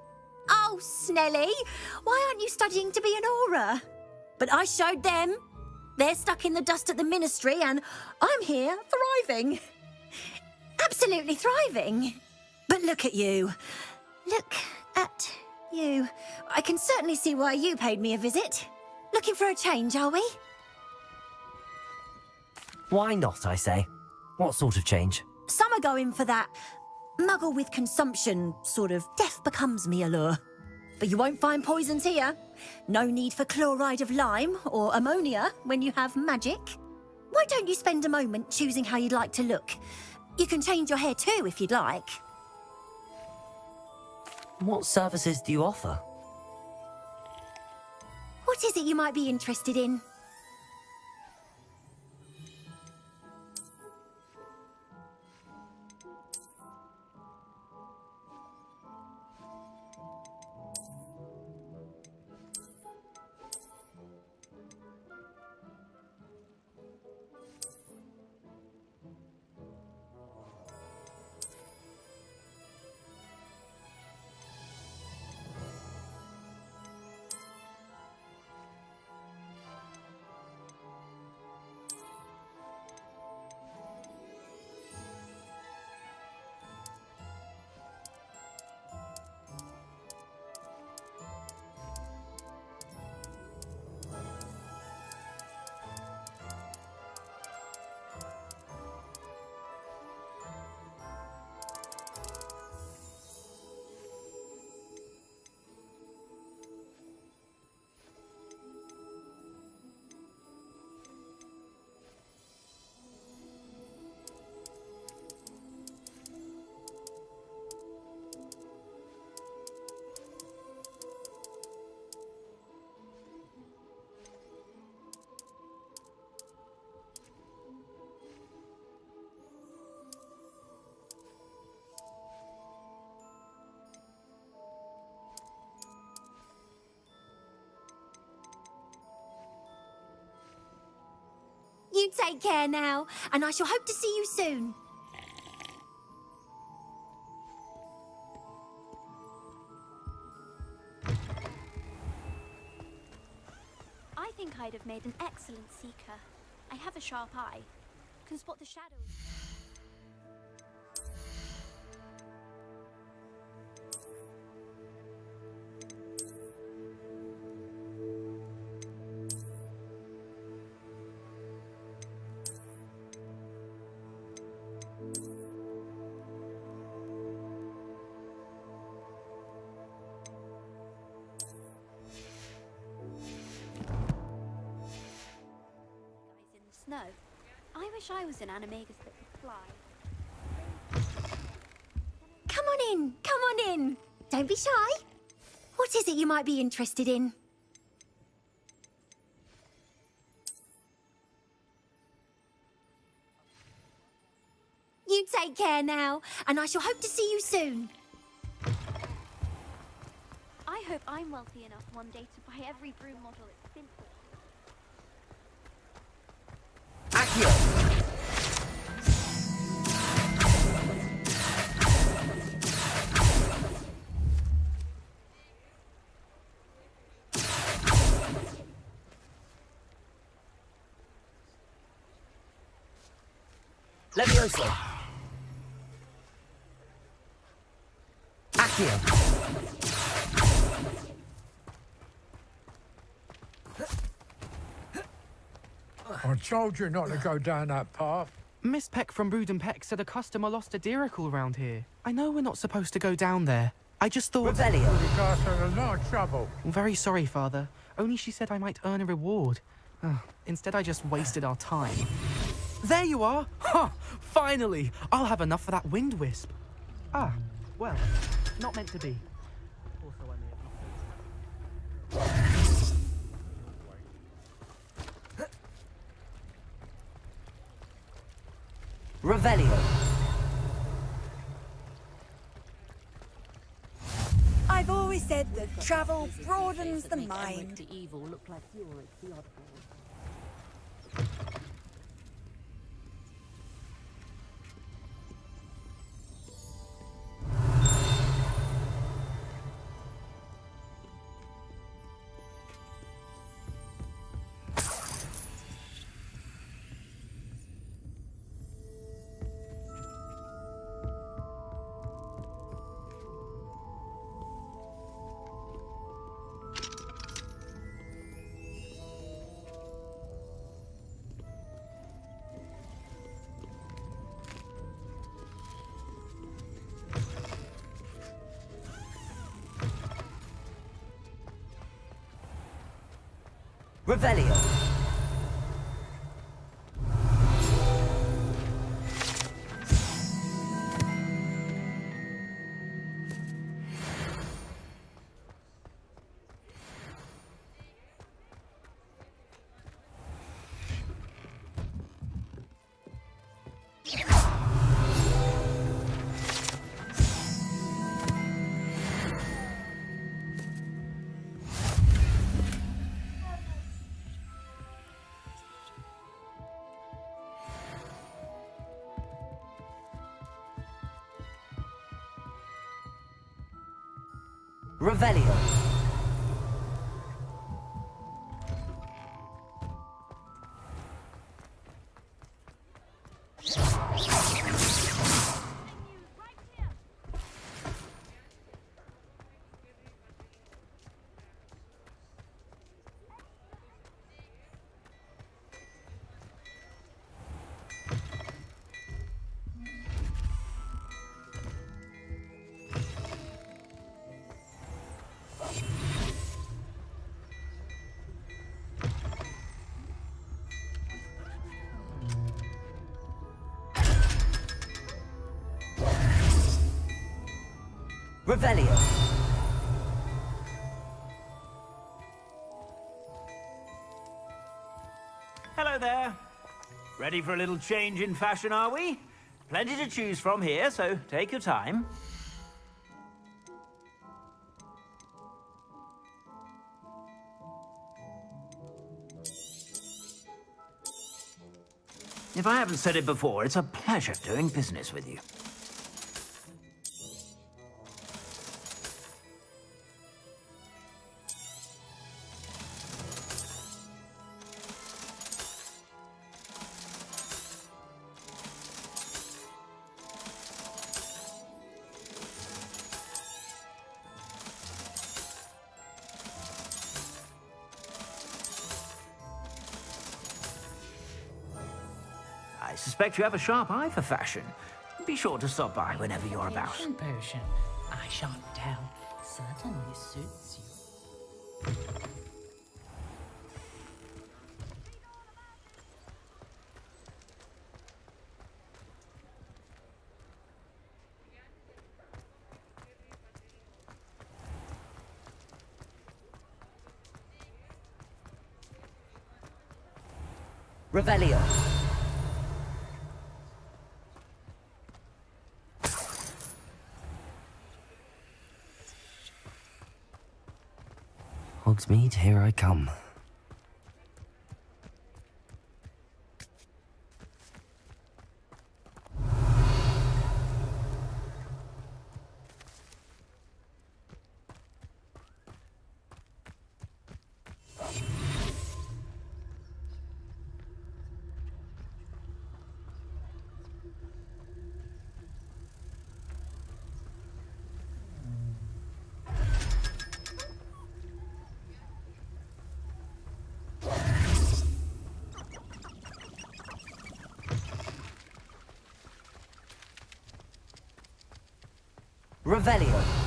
Oh, Snelly, why aren't you studying to be an aura? But I showed them. They're stuck in the dust at the ministry and I'm here thriving. Absolutely thriving. But look at you. Look at you. I can certainly see why you paid me a visit. Looking for a change, are we? Why not, I say? What sort of change? Some are going for that muggle with consumption, sort of death becomes me allure. But you won't find poisons here. No need for chloride of lime or ammonia when you have magic. Why don't you spend a moment choosing how you'd like to look? You can change your hair too if you'd like. What services do you offer? What is it you might be interested in? You take care now, and I shall hope to see you soon. I think I'd have made an excellent seeker. I have a sharp eye. Can spot the shadows. Snow. I wish I was an animagus that could fly. Come on in. Don't be shy. What is it you might be interested in? You take care now, and I shall hope to see you soon. I hope I'm wealthy enough one day to buy every broom model it's been for. Levioso. Accio. I told you not to go down that path. Miss Peck from Brood and Peck said a customer lost a diricle around here. I know we're not supposed to go down there. I just thought... Revelio. You guys are in a lot of trouble. I'm very sorry, Father. Only she said I might earn a reward. Instead, I just wasted our time. There you are! Ha! Finally! I'll have enough for that wind wisp. Ah, well, not meant to be. Also, I may have... Revelio. I've always said that travel broadens the mind. The evil look like you're at the oddball. Revelio. Revelio. Revelio. Hello there. Ready for a little change in fashion, are we? Plenty to choose from here, so take your time. if I haven't said it before, it's a pleasure doing business with you. I suspect you have a sharp eye for fashion. Be sure to stop by whenever you're about. Potion. I shan't tell. Certainly suits you. Revelio. Hogsmeade, here I come. Revelio.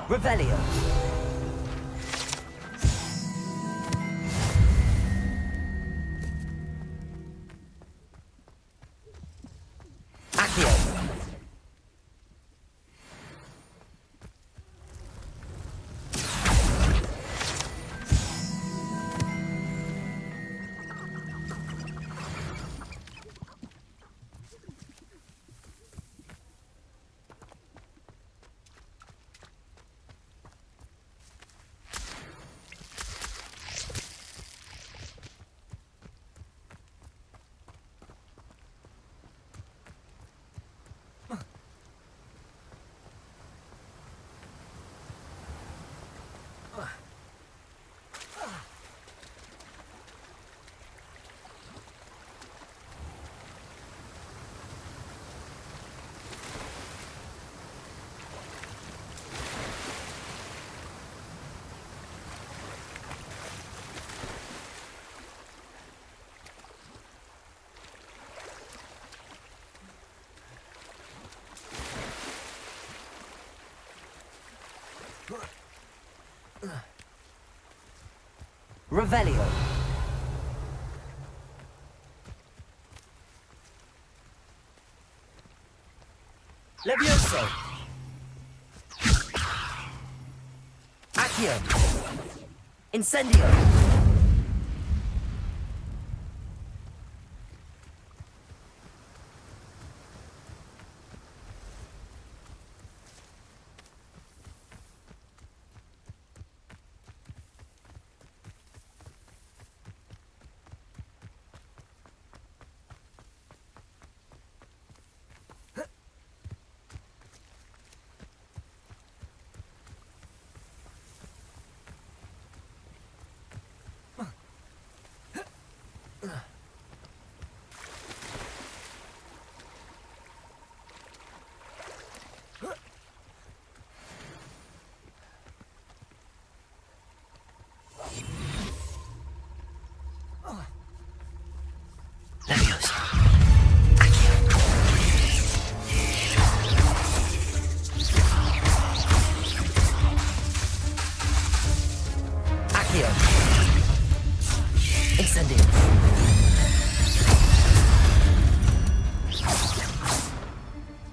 Revelio. Revelio. Levioso. Accio. Incendio.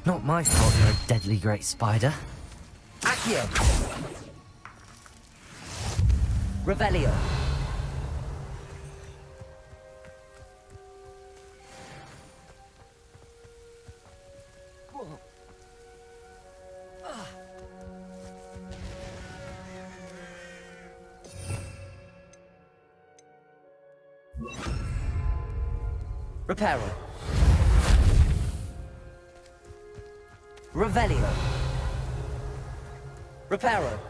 Not my fault you're a deadly great spider. Accio. Revelio. Reparo. Revelio. Reparo.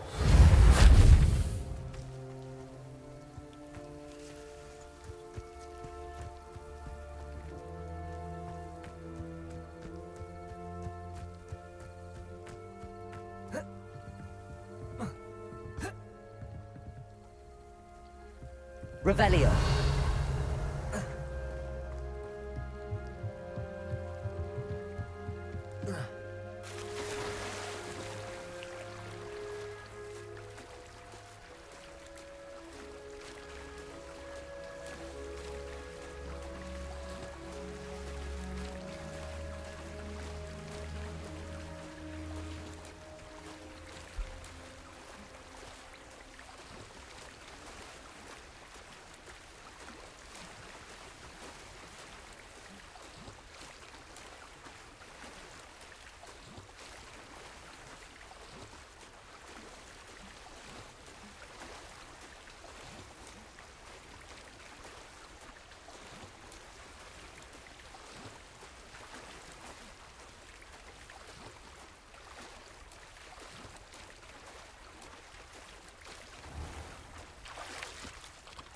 Revelio.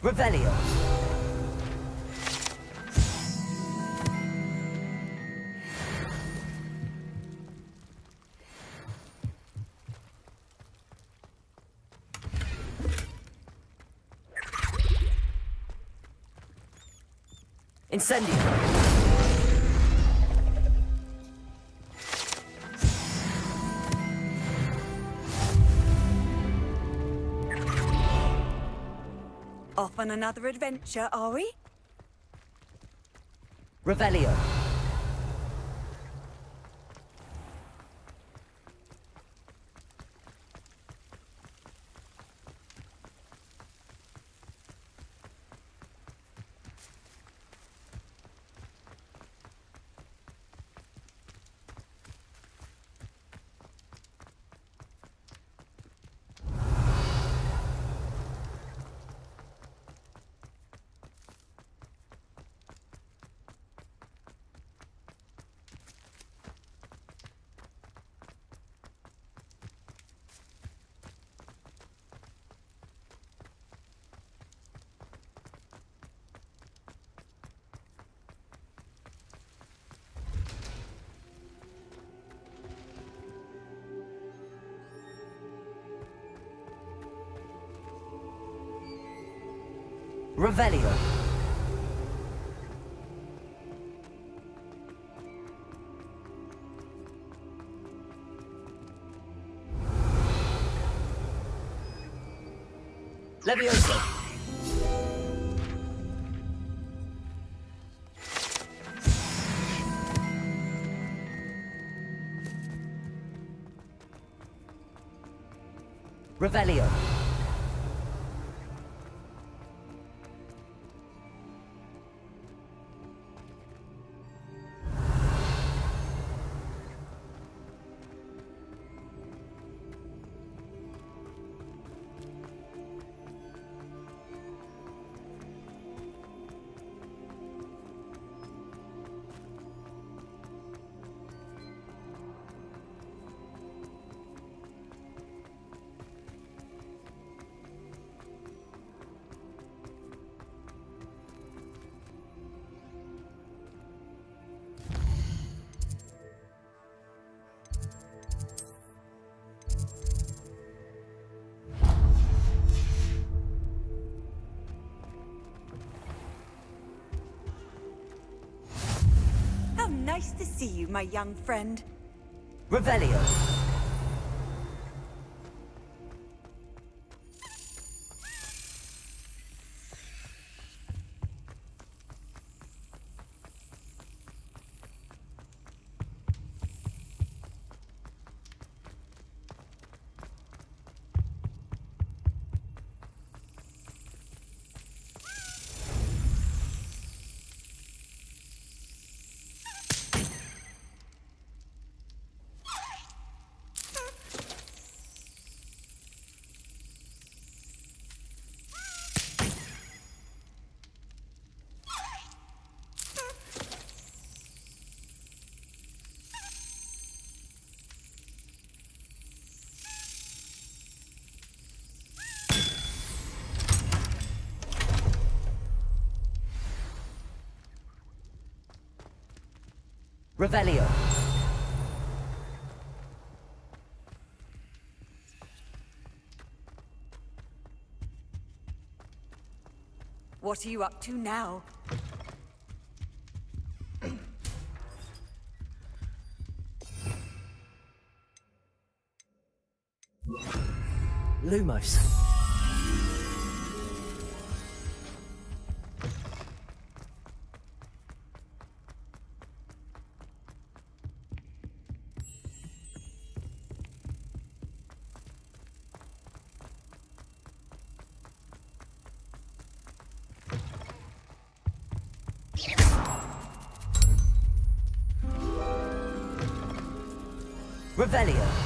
Revelio. Incendio. Off on another adventure, are we? Revelio. Revelio. Levioso. Revelio. How nice to see you, my young friend. Revelio. Revelio. What are you up to now? Lumos. Revelio.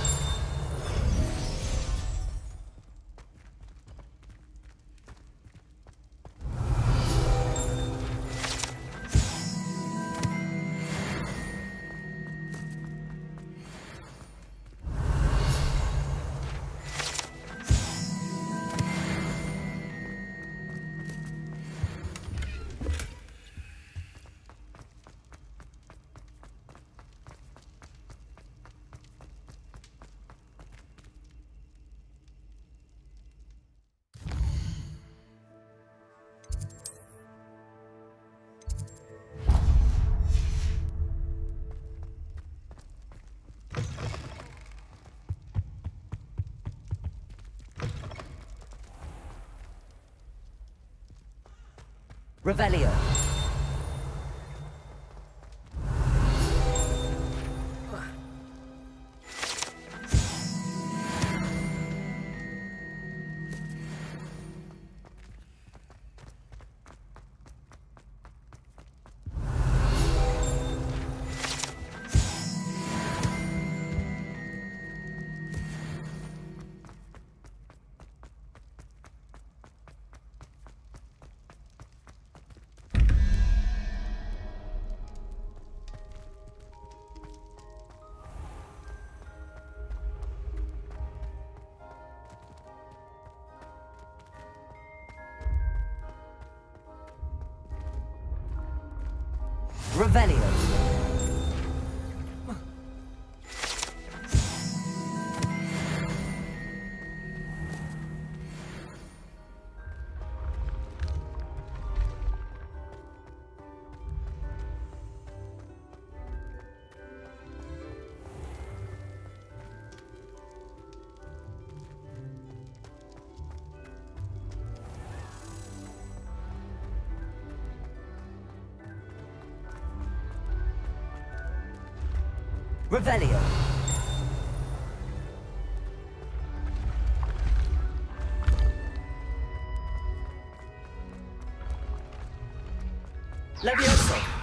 Revelio. Revelio. Revelio. Levioso.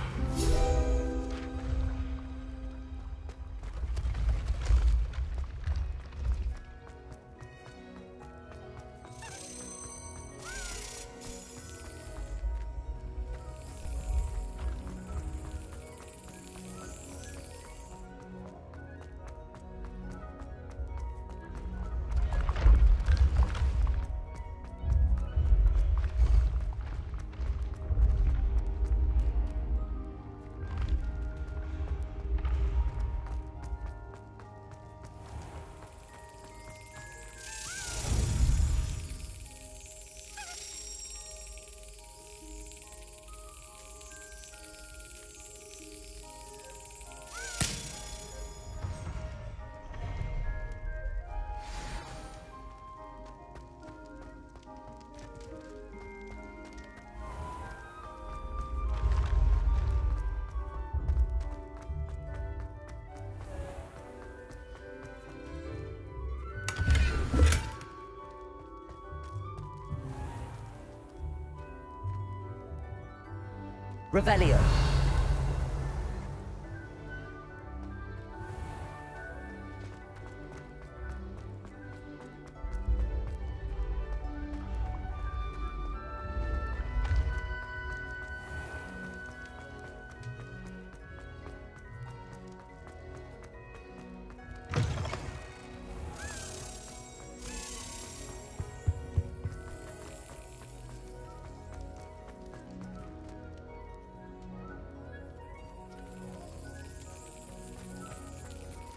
Revelio.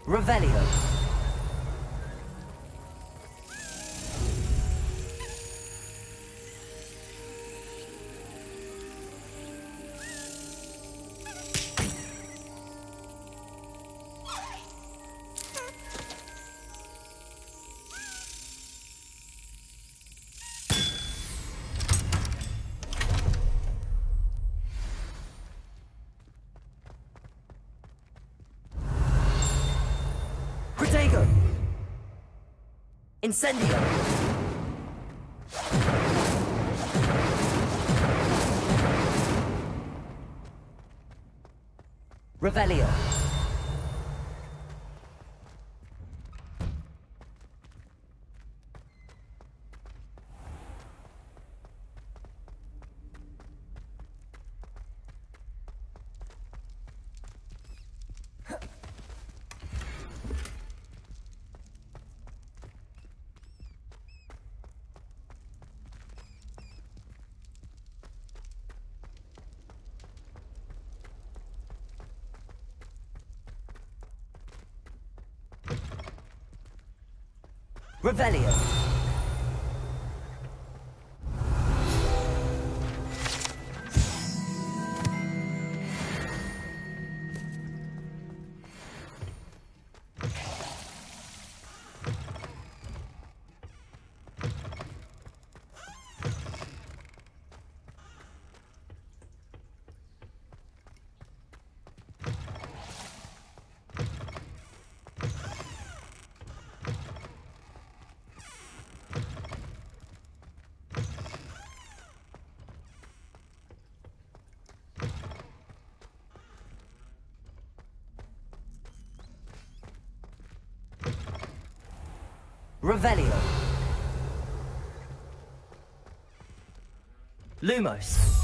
Revelio. Protego! Incendio! Revelio! Revelio! Revelio. Lumos.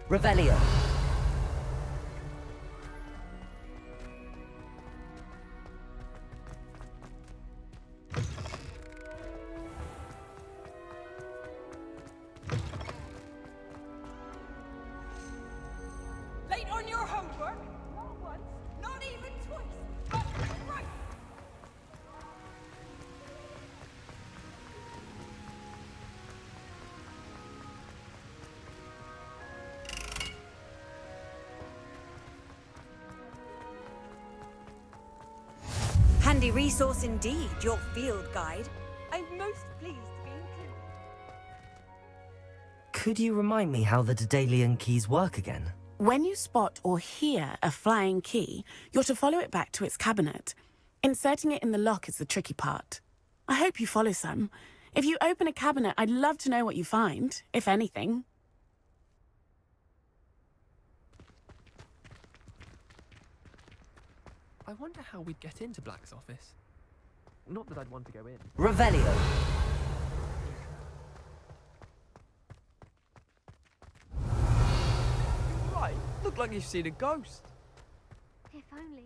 Revelio. Late on your homework? Not once, not even twice, but right. Handy resource indeed, your field guide. I'm most pleased to be included. Could you remind me how the Daedalian keys work again? When you spot or hear a flying key, you're to follow it back to its cabinet. Inserting it in the lock is the tricky part. I hope you follow some. If you open a cabinet, I'd love to know what you find, if anything. I wonder how we'd get into Black's office. Not that I'd want to go in. Revelio. Right, look like you've seen a ghost. If only.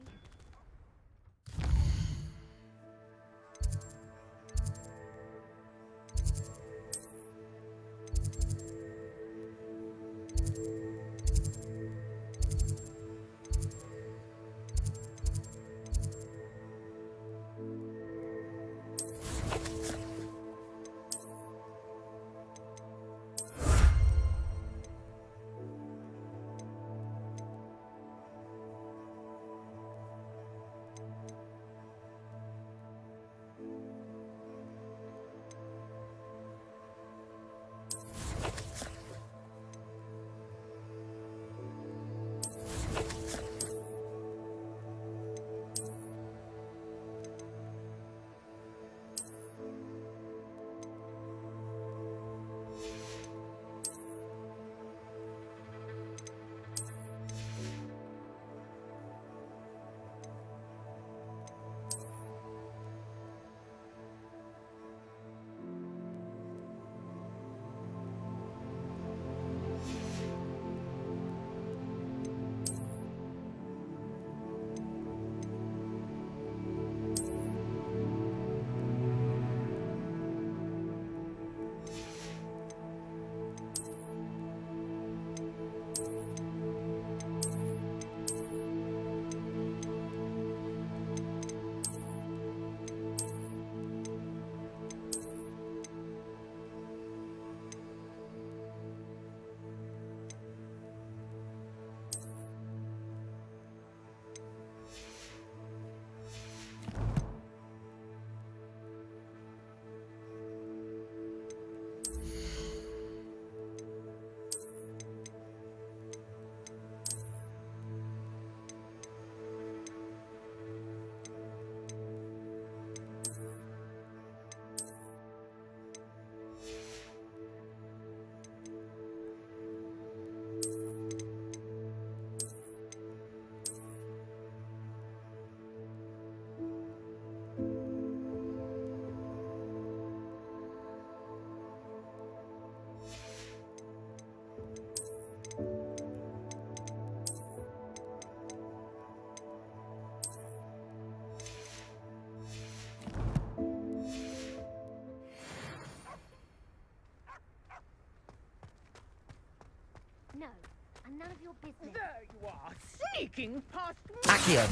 none of your business. There you are, sneaking past me. Accio.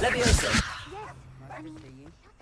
Leviosa. Yes, I mean, that's